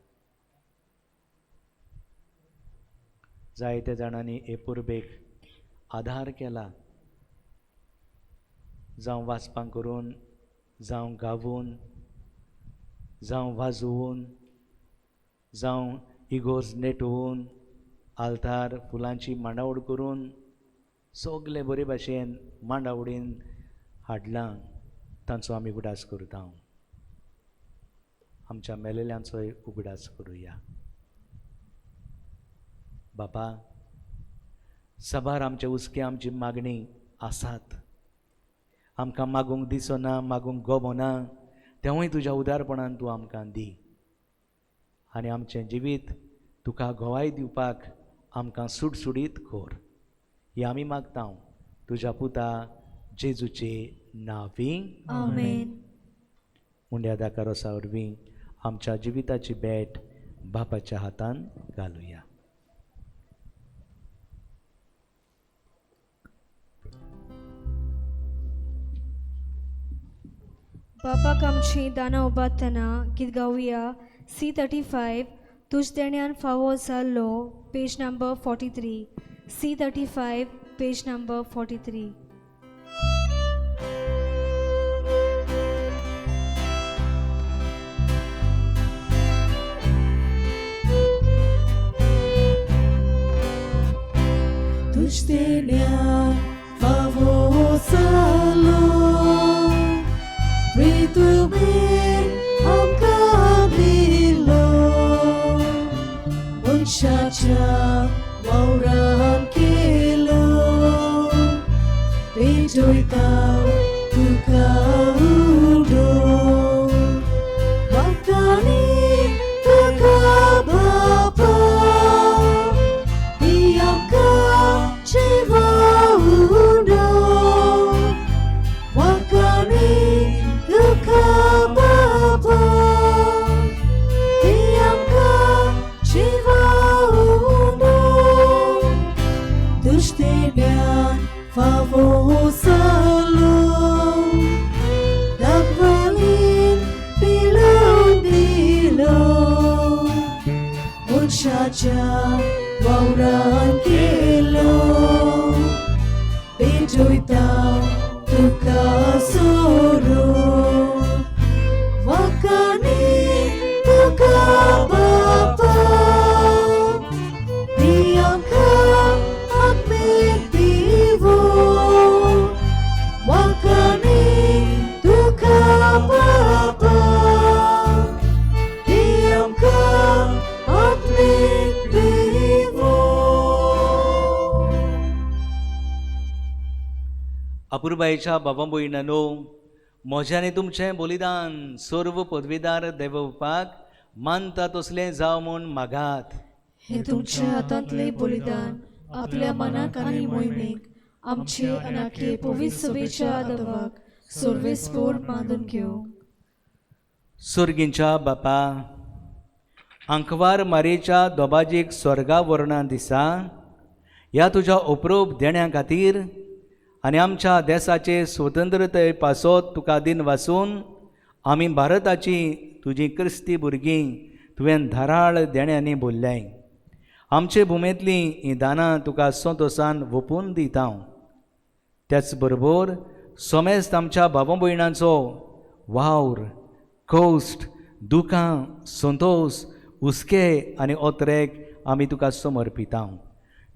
जायत्या जाणांनी हे पुर्बेक आधार केला, जावं वाचपां करून, जावं गावून, जावं वाजोवन, जावं इगोर्ज नेटोवन, आल्तार फुलांची मांडावळ करून सगळे बरे भाशेन मांडावळीन हाडलां. तांचो आमी उगडास करता. आमच्या मेलेल्यांचोय उगडास करुया. बापा, सभार आमचे उस्के आमची मागणी आसात. आमकां मागूंक दिसना, मागूंक गमना, तेवूय तुज्या उदारपणान तूं आमकां दी. आनी आमचें जिवीत तुका घोवाय दिवपाक आमकां सुटसुडीत कर. ही आमी मागता तुज्या पुता जेजूचे नांवी. आमेन. मुंड्या दाकारोसा वरवीं आमच्या जिविताची भेट बापाच्या हातान घालुया. बापाक आमची दाना उबारतना गीत गावया. C35 तुझ देण्यान फावो जाल्लो, page number 43. C35 page number 43. तुझ देण्यान फावो जाल्लो, तुवें आमकां दिलो. मनशाच्या वावरान केलो, पेटयता तुका उडो. वाकानी तुका बापा, ती आमकां जिवा उडो. वाकानी तुका बापा, ती आमकां जिवा उडो. तुझ देण्यान फावो जाल्लो, दाखवालीन पिलोवन दिलो. मनशाच्या वावरान केलो, पेटयता तुका सोरो. वाकानी तुका बापा, ती आमकां आत्मीक दिवो. वाकानी तुका बापा, ती आमकां आत्मीक दिवो. अपुर्बायेच्या बाबा भयणांनो, म्हज्यानी तुमचें बलिदान सर्व पदवीदार देवपाक मानता तसलें जाव म्हूण मागात. हे तुमच्या हातांतले बलिदान आपल्या मनाक आनी मोहिमेक आमचे अनाखे पवित्र सभेच्या आदवाक सर्वेस्पोर बांदून घेवंक. सुर्गींच्या बापा, अंकवार मारेच्या दोबाजीक स्वर्गा वरणां दिसा ह्या तुज्या ओप्रोप देण्या खातीर आनी आमच्या देशाचे स्वतंत्रते पासत तुका दिन वाचून आमी भारताची तुजी क्रिस्ती भुरगीं तुवें धाराळ देण्यांनी भरल्याय. आमचे भुमेंतलीं हीं दानां तुका संतोशान ओपून दिता. त्याच बरोबर सोमेस्त आमच्या भाव भयणांचो वावर, कश्ट, दुखां, संतोष, हुस्के आनी ओत्रेक आमी तुका समर्पिता.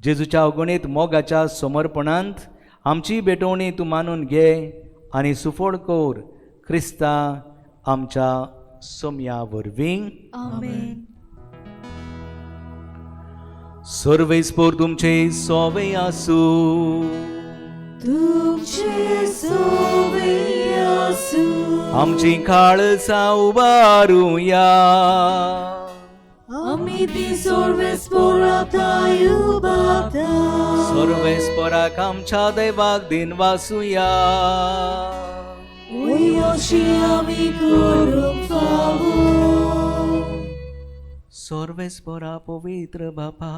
जेजूच्या अगणीत मोगाच्या समर्पणांत आमची भेटवणी तूं मानून घे आनी सुफोड कोर क्रिस्ता आमच्या सोम्या वरवीं. आमेन. सर्वेस्पोर तुमचे सोवे आसूं. तुमचे सोवे आसूं. आमची काळजा उबारुया. आमी ती सर्वेस्पोराताय उबारता. सर्वेस्पोराक आमच्या देवाक दिन वाचुया. ओय अशी आमी करूंक फावो. सर्वेस्पोरा पवित्र बापा,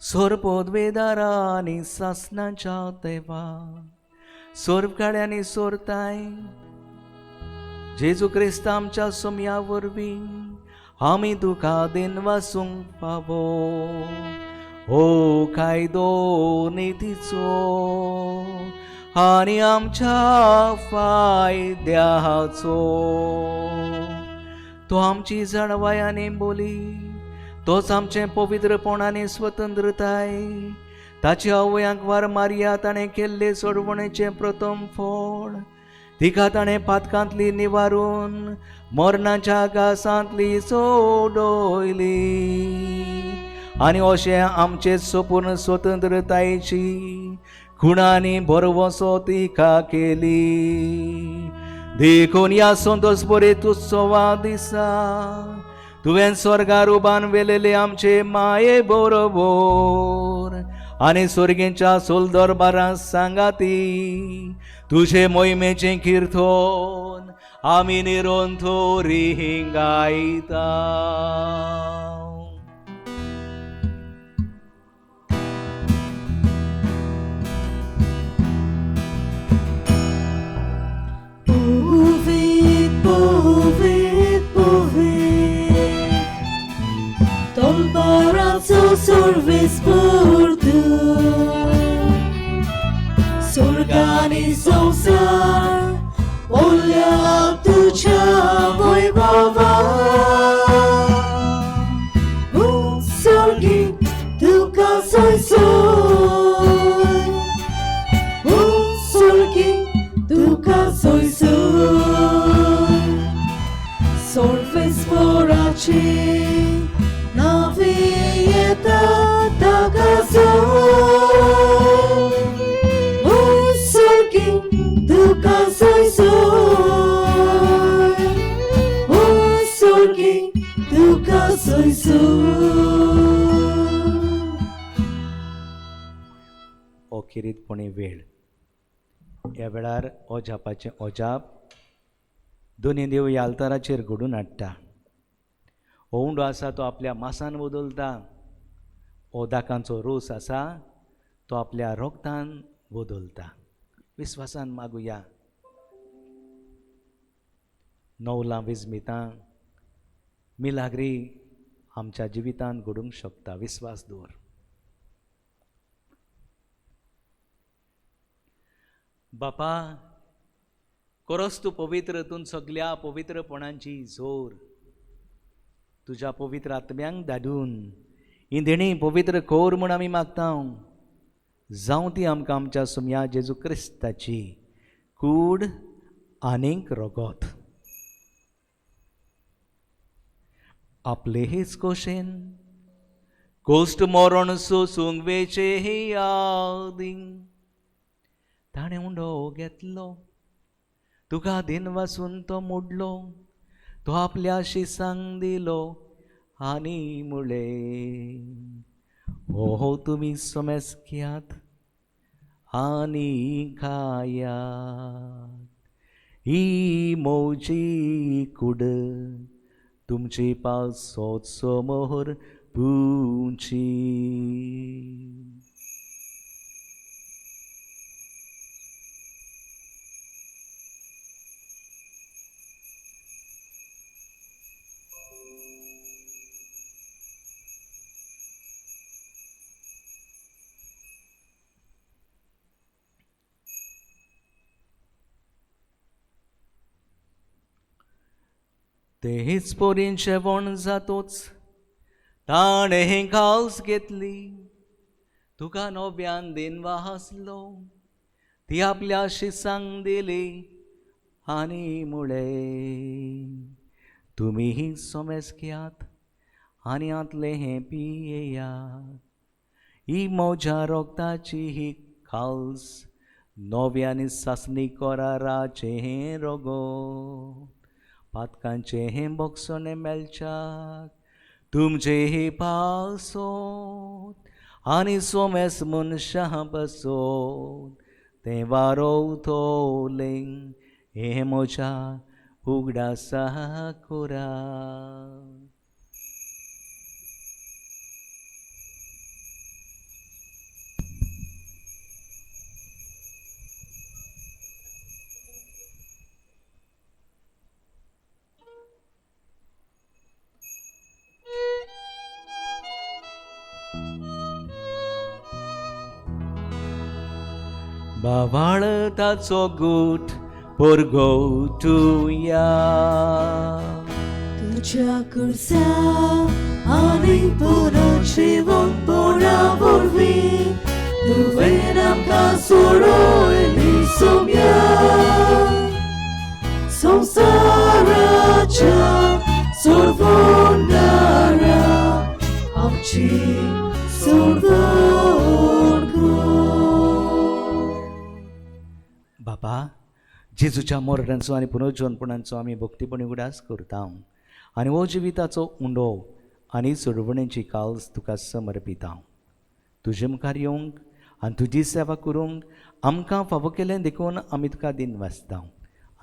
सोरपोदवेदारा आनी सासनाच्या देवा, सोरकाड्यांनी सोरताय जेजू क्रिस्त आमच्या सोम्या वरवीं आमी तुका दिन वाचूंक फावो. हो कायदो नितीचो आनी आमच्या फायद्याचो. तो आमची जणवाय आनी बोली, तोच आमचे पवित्रपण आनी स्वतंत्रताय. ताची आवयांक वार मारिया ताणें केल्ले सोडवणेचें प्रथम फळ. तिका ताणें पातकांतली निवारून मरणाच्या घासांतली सोडयली आनी अशें आमचे संपूर्ण स्वतंत्रतायेची खुणांनी बरवसो तिका केली. देखून ह्या संतोष बरे उत्सवा दिसा तुवें स्वर्गार उबान वेलेले आमचे माये बरोबर आनी स्वर्गीच्या सोल दरबारां सांगाती तुझे मोहिमेचें किर्तन आमी निरंतरी गायता. Dolbarazo सर्वेस्पोर Sorgani संसार Olha tucia wojwowa. Sorgi tylko soj soj. Sorgi tylko soj soj. Sorvesporaci nawijeta taka soj. Sorgi tylko soj soj. Sorgi tylko soj soj. अखेरीतपणे वेळ. ह्या वेळार ओजापाचें ओजाप दोनी देव ह्या आल्ताराचेर घडून हाडटा. हो उंडो आसा तो आपल्या मांसान बदलता. हो दाकांचो रोस आसा तो आपल्या रोगतान बदलता. विस्वासान मागुया. नवलां विजमितां मिलाग्री आमच्या जिवितांत घडूंक शकता. विस्वास दवर. बापा, खरोच तूं पवित्र. तूं सगळ्या पवित्रपणांची जोर तुज्या पवित्र आत्म्यांक धाडून ही देणी पवित्र कोर म्हूण आमी मागता. जावं ती आमकां आमच्या सुम्या जेजू क्रिस्ताची कूड आनीक रगत. आपले हेच कोशेन कोश्ट मरण सोसूंक वेचे हे यादी ताणें उंडो घेतलो. तुका दिन वाचून तो मोडलो. तो आपल्या शिसांक दिलो आनी मुळे हो तुमी समस्क्यात आनी खायात. ही मोजी कूड तुमची पासोत समोर पुंची. तेच पोरीन जेवण जातोच ताणें काल्स घेतली तुका नव्यान देनवा हसलो ती आपल्या शिसांक दिली आनी मुळे तुमी ही सोमेस घेयात आनी आतले हें पियेयात ही म्हज्या रोगताची ही खाल्स नव्यानी सासणी कोराराचे हें रोगो पातकांचे हें बोगसोने मेलच्याक तुमचे हे पासोत आनी सोमेस मनशां बसोत तें वारोवतोलें हें म्हज्या उगडासा कोरा. बावाळताचो गूट पोरगोवटुया तुझ्या कुर्सा आनी पुनर्जीवन पोळा वरवीं तुवें आमकां सोडोयली सोम्या संवसाराच्या सोडवणारा आमची सोडवण गो. बाबा जेजूच्या मोरडांचो आनी पुनर्जीवनपणांचो आमी भक्तीपणी उडास करता आनी हो जिविताचो उंडो आनी सोडवणेची काल्स तुका समर्पिता. तुजे मुखार येवंक आनी तुजी सेवा करूंक आमकां फावो केलें देखून आमी तुका दिन वाचता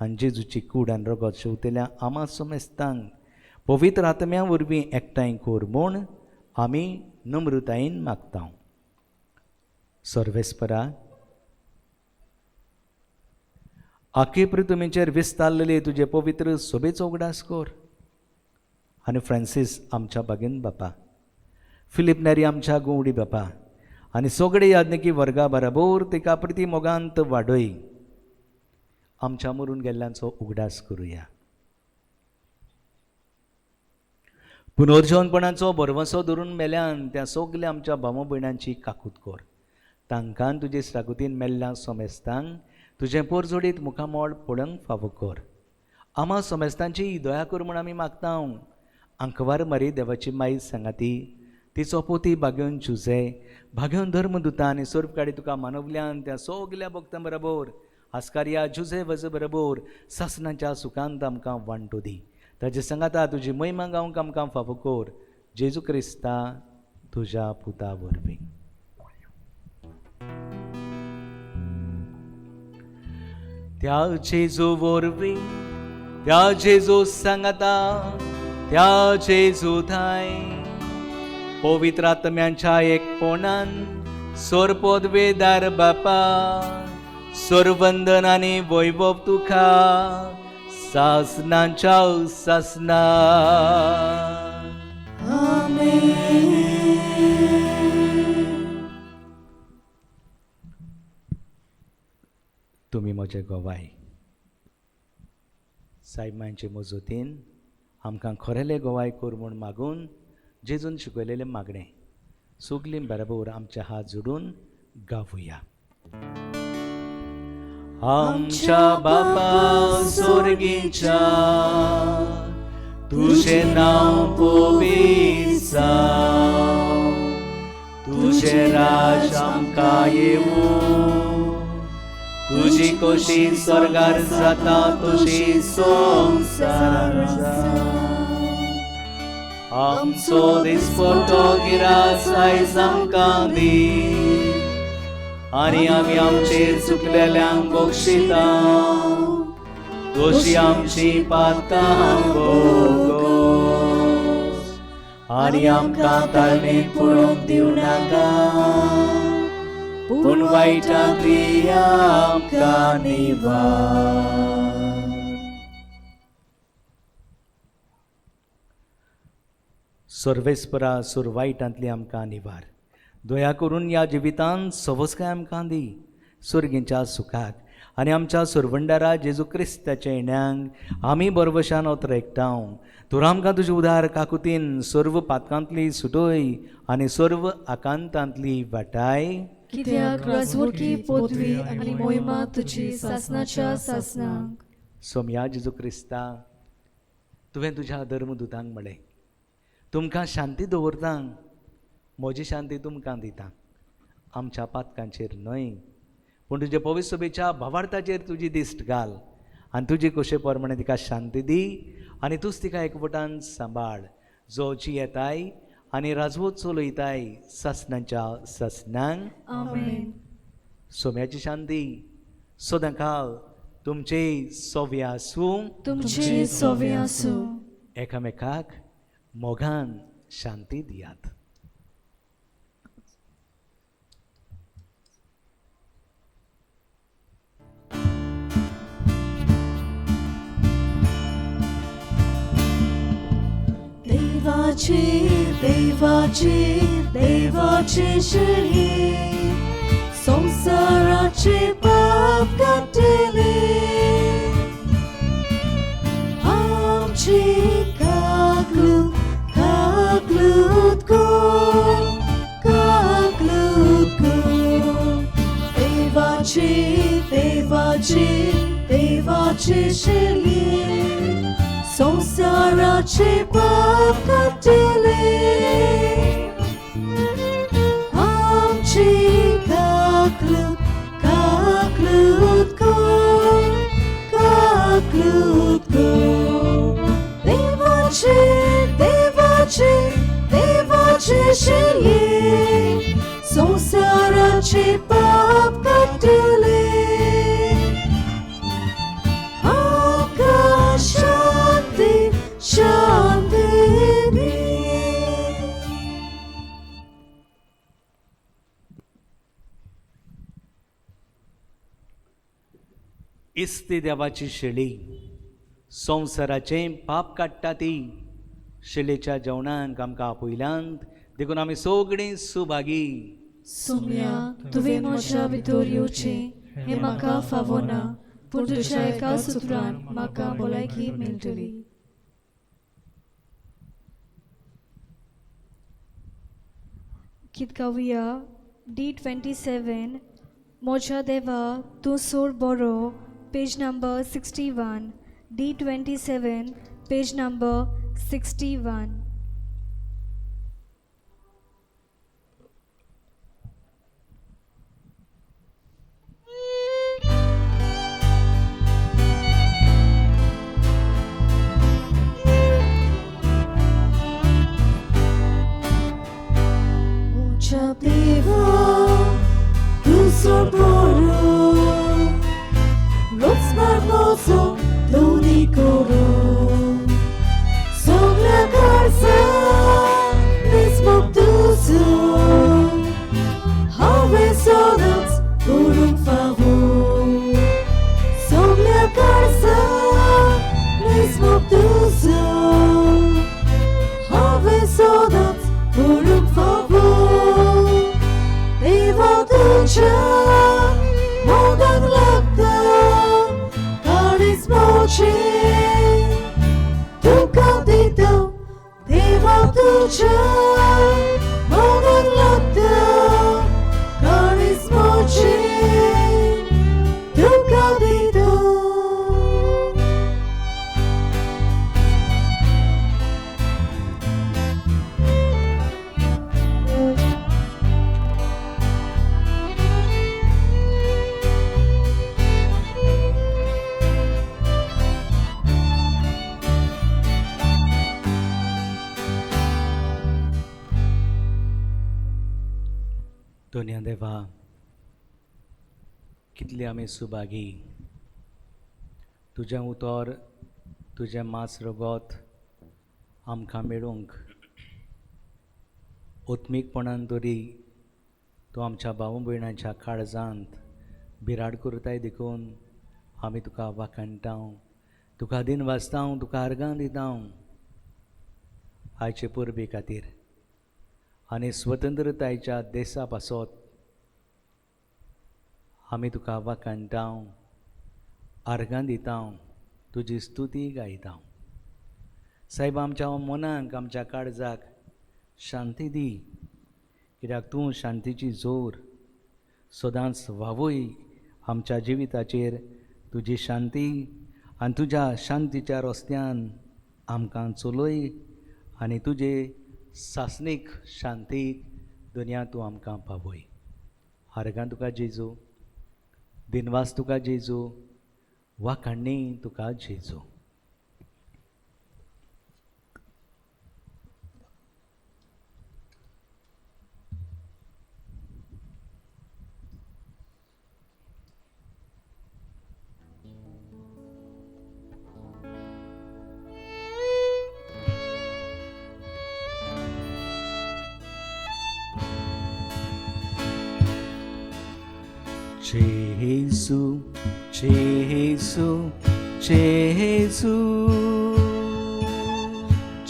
आनी जेजूची कूड आनी रगत शेवतेल्या आमा सोमेस्तांक पवित्र आत्म्या वरवीं एकठांय कोर म्हूण आमी नम्रतायेन मागता. सर्वेस्परा आखे पृथ्वीचेर विस्तारलेले तुजे पवित्र सोबेचो उगडास कर आनी फ्रांसीस आमच्या बागेन बापा फिलीप नेरी आमच्या गोवडी बापा आनी सगळे याज्ञिकी वर्गा बराबर तिका प्रती मोगांत वाडय. आमच्या मरून गेल्ल्यांचो उगडास करुया. पुनर्जीवनपणाचो बरवसो धरून मेल्यान त्या सगल्या आमच्या भाव भयणांची काकूत कर. तांकां तुजे शागुतीन मेल्ल्या सोमेस्तांक तुजें पोरजोडीत मुखामोळ पडोवंक फावो कर. आमा सोमेस्तांची दया कर म्हूण आमी मागता. आंकवार मारी देवाची माई सांगाती तिचो पोती भाग्योन जुजे भाग्योन धर्मदुता आनी सर्व काडी तुका मानवल्यान त्या सगल्या भक्तां बरोबर आस्कारिया जुजे वज बरोबर सासणाच्या सुखांत आमकां वांटो दी. ताजे सांगाता तुजी महिमा गावंक आमकां फावो कर. जेजू क्रिस्ता तुज्या पुता वरवीं. त्या जेजू वरवीं त्या जेजू सांगाता त्या जेजू थाय पवित्र आत्म्यांच्या एकपणान सोरपोदवेदार बापा सोरवंदन आनी वैभव तुका सासनांच्या सासना. तुमी म्हजे गोवाय सायमांचे मजतीन आमकां खरेले गोवाय कोर म्हूण मागून जेजून शिकयलेलें मागणें सगलीं बरोबर आमचे हात जोडून गावुया. आमच्या बापा स्वर्गीच्या तुझें नांव पवित्र जावं तुझें राज आमकां येवूं तुजी खोशी स्वर्गार जाता तशी संवसारार आमचो दिसपट्टो गिरास आयज आमकां दी आनी आमी आमचेर चुकलेल्यांक बक्षिता दोशी आमची पातकां भोगोस आनी आमकां ताळमेत पडोवंक दिवं नाका पूण वायटांतली आमकां निवार. सर्वेस्परा सुरवायटांतली आमकां निवार. दया करून ह्या जिवितांत सवस्काय आमकां दी. सुर्गींच्या सुखाक आनी आमच्या सुरवंडारा जेजू क्रिस्ताच्या येण्याक आमी बरवशान ओतरेकटाव. तुरा आमकां तुजे उदार काकुतीन सर्व पातकांतली सुटोय आनी सर्व आकांतांतली वाटाय. कित्याक राजवटी पदवी आनी मोहिमा तुजी सासनाच्या सासनांक. सोम्या जेजू क्रिस्ता, तुवें तुज्या धर्मदुतांक म्हळें, तुमकां शांती दवरतां, म्हजी शांती तुमकां दितां. आमच्या पातकांचेर न्हय, पूण तुजे पवित्र सभेच्या भावार्थाचेर तुजी दिश्ट घाल आनी तुजे कशे प्रमाणे तिका शांती दी आनी तूंच तिका एकवटान सांबाळ. जोची येताय आनी राजवत चलयताय सासनांच्या सासनांक. आमेन. सोम्याची शांती सदां काळ तुमचे सोवे आसूं. तुमचे सोवे आसूं. एकामेकाक मोगान शांती दियात. देवाचे देवाचे देवाचे शरीर संसाराचे पाप काटले. आमची काकलूत काकलूत कर काकलूत कर. देवाचे देवाचे देवाचे शरीर संसाराचे पाप काटले. आमची काकलूत काकलूत कर काकलूत कर. देवाचे देवाचे देवाचे शरीर संसाराचे पाप काटले. शांती शांती दी. इस्ती देवाची शेळी संवसाराचे पाप काडटा ती शेळेच्या जेवणाक आमकां आपयल्यांत देखून आमी सगळीं सुभागी. सोम्या, तुवें म्हज्या भितर येवचें हें म्हाका फावो ना, पूण तुज्या एका सुत्रान म्हाका भलायकी मेळटली. गीत गावया D27. म्हज्या देवा तूं सोड बरो, page number 61. D27, page number 61. Dewa, tu soboro, roz marmoso, doni koro, sogla garza, mismo tuzo, have sodat, por un favor, sogla garza, mismo tuzo, have sodat, por un favor. Dewa tuja, mogan lakta, karis moche, tu kadito. Dewa tuja, mogan lakta, karis moche, tu kadito. Doniya देवा, कितले आमी सुभागी. तुजें उतर तुजें मास रगत आमकां मेळूंक ओत्मीकपणान तरी तूं आमच्या भाव भयणांच्या काळजांत बिराड करताय देखून आमी तुका वाखाणटाव, तुका दिन वाचताव, तुका अर्गां दिताव. आयचे परबे खातीर आनी स्वतंत्रतायेच्या देसा पासत आमी तुका वाखाणटाव आर्गां दिता हांव तुजी स्तुती गायता साहेब आमच्या मनाक आमच्या काळजाक शांती दी कित्याक तूं शांतीची जोर सदांच व्हावूय आमच्या जिविताचेर तुजी शांती आनी तुज्या शांतीच्या रस्त्यान आमकां चलय आनी तुजे सासणीक शांतीक दुनिया तूं आमकां पावय आर्गां तुका जेजू दिनवास तुका जेजू वाखाणणी तुका जेजू जेसू जेसू जेसू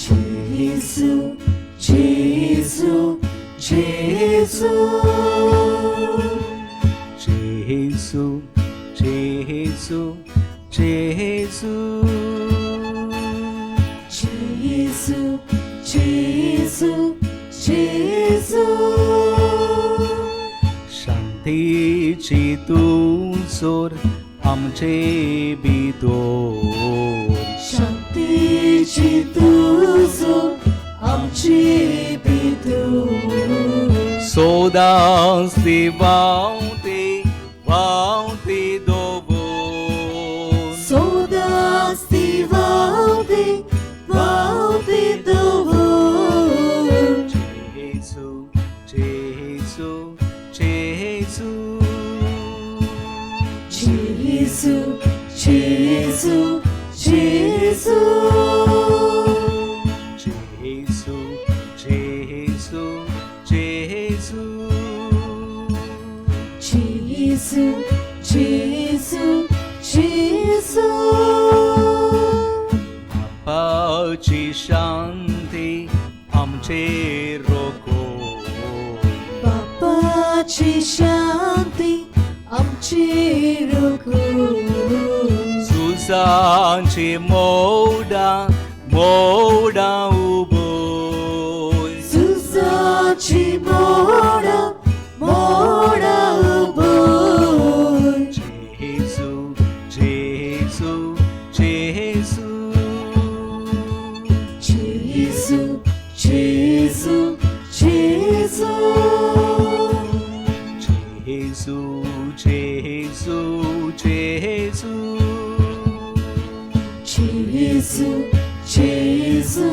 जेसू जेसू जेसू जेसू जेसू जेसू जेसू जेसू जेसू शांतीची तूं जोर आमचे भितर शांतीची तुजो आमची भितर सदांच ती व्हांवती दवर सदांच ती व्हांवती दवर जेसू जेसू जेसू जेसू जेसू जेसू जेसू जेसू जेसू जेसू जेसू जेसू बापाची शांती आमचेर रोखो बापाची शांती आमची रोखो सुसांची मोडा उबोय सुसाची मोडा उबोय जेसू जेसू जेसू जेसू जेसू जेसू जेसू जेसू जेसू जेसू जेसू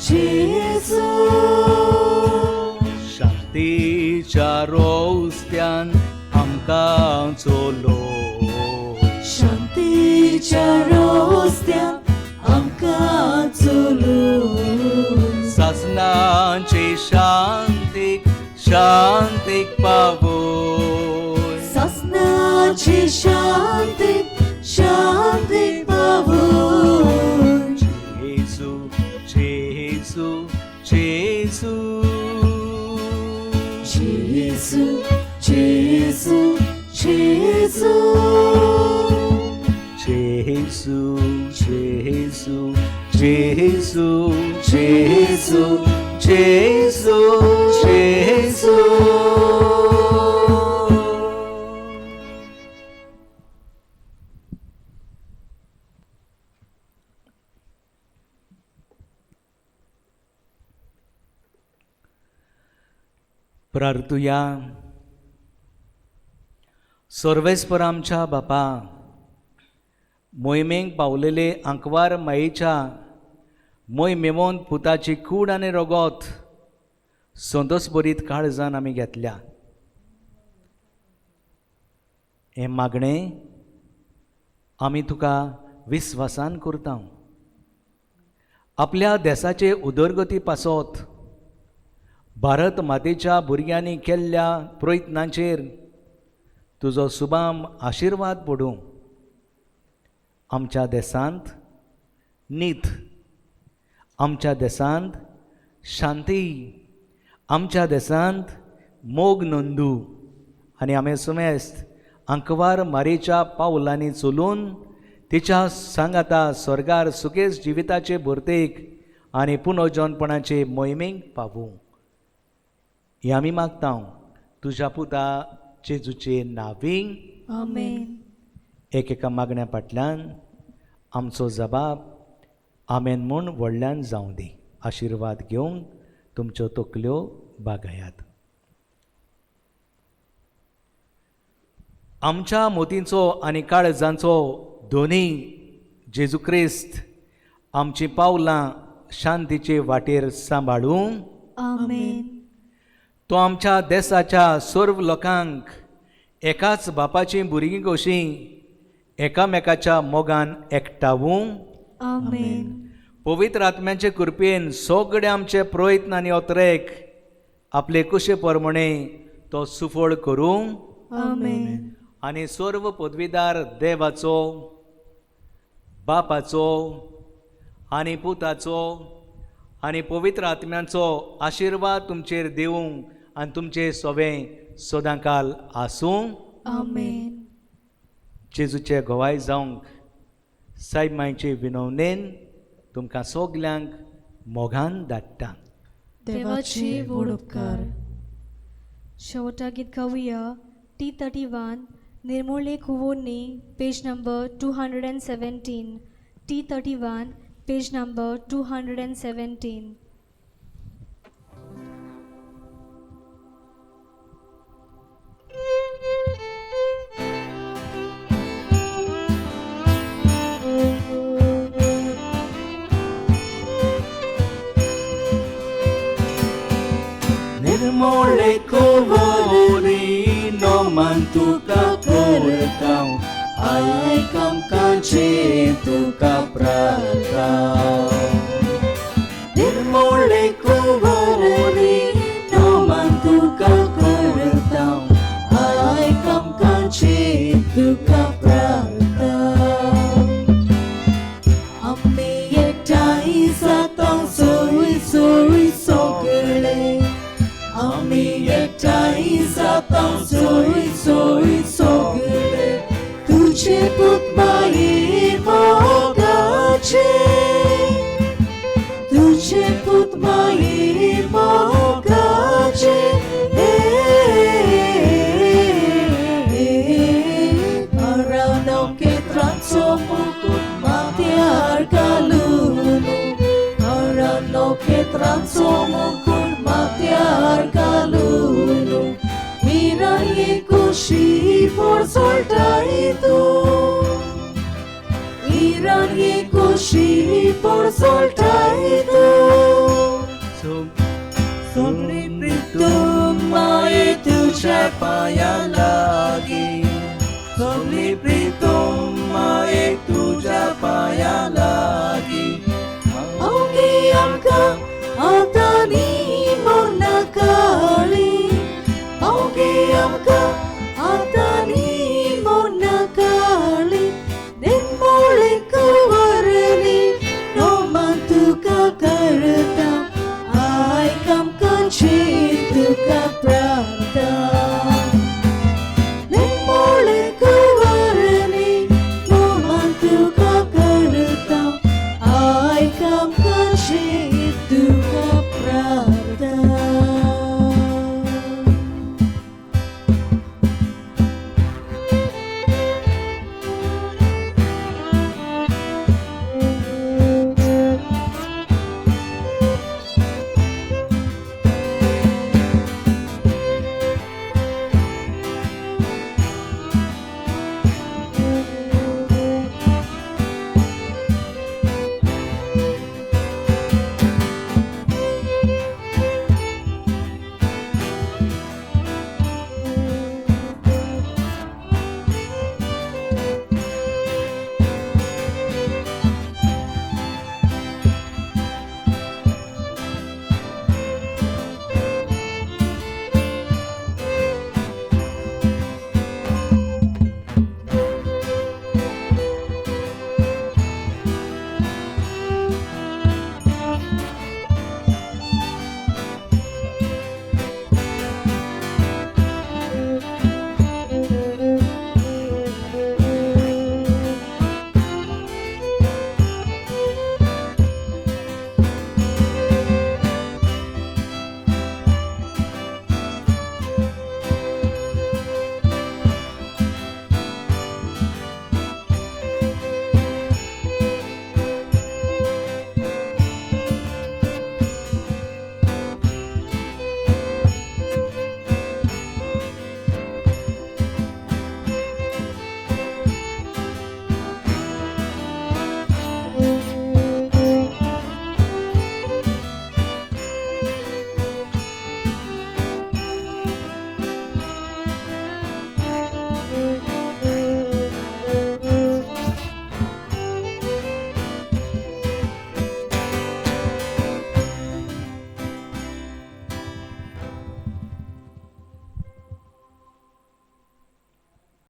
जेसू शांतीच्या रस्त्यान आमकां चलो शांतीच्या रस्त्यान आमकां चलो सासणाची शांतीक पावय सासणाची शांती पावय जेसू जेसू जेसू जेसू जेसू जेसू जेसू जेसू जेसू जेसू जेसू जेसू प्रार्थुया सर्वेस्पर आमच्या बापा मोहिमेक पावलेले आंकवार मायेच्या मोहिमेवंत पुताची कूड आनी रगत संतोश बरीत काळजान आमी घेतल्या हें मागणें आमी तुका विस्वासान करता आपल्या देशाचे उदरगती पासत भारत मातेच्या भुरग्यांनी केल्ल्या प्रयत्नांचेर तुजो सुबाम आशिर्वाद पडूं आमच्या देशांत नीत आमच्या देशांत शांती आमच्या देशांत मोग नोंदू आनी आमी सुमेस्त आंकवार मारेच्या पावलांनी चलून तिच्या सांगाता स्वर्गार सुखेस जिविताचे भोरतेक आनी पुनर्जन्मपणाचे मोहिमेक पावूं हे आमी मागता तुज्या पुता जेजूचे नांवीं. आमेन. एकेका मागण्या फाटल्यान आमचो जबाब आमेन म्हूण व्हडल्यान जावं दी. आशिर्वाद घेवंक तुमच्यो तकल्यो बागायात. आमच्या मोतींचो आनी काळजांचो दोनी जेजू क्रिस्त आमची पावलां शांतीचे वाटेर सांबाळूं. आमेन. तो आमच्या देशाच्या सर्व लोकांक एकाच बापाची भुरगीं कशीं एकामेकाच्या मोगान एकठावूं. आमेन. पवित्र आत्म्याचे कृपेन सगळे आमचे प्रयत्न आनी ओतरेक आपले कुशे प्रमाणे तो सुफळ करूं. आमेन. आनी सर्व पदवीदार देवाचो बापाचो आनी पुताचो आनी पवित्र आत्म्याचो आशिर्वाद तुमचेर दिवंक आनी तुमचे सोबें सदांकाल आसूं. आमेन. जेजूचे गोवाय जावंक सायब मांयचे विनवणेन तुमकां सगल्यांक मोगान धाडटा. देवाचे व्हड उपकार. शेवटा गीत गावया T31 निर्मूळे कुवोनी page number 217. T31 page number 217. निर्मोळे कुवोनी नोमान तुका करतां आयक आमकांचे तुका प्रार्थना. निर्मोळे कुवोनी नोमान तुका करतां आयक आमकांचे तुका प्रार्थना. आमी एकठांय जातां सोय सोय सगळे आमी एकठांय जातां सोय सोय सगळे तुझे पूत माये मोगाचे तुझे पूत माये मोगाचे. Arano que transformó con matear caluno. Arano que transformó con matear caluno. Mira ye così por soltaito. Mira ye così por soltaito. Sobre tu mai tu c'è paiala.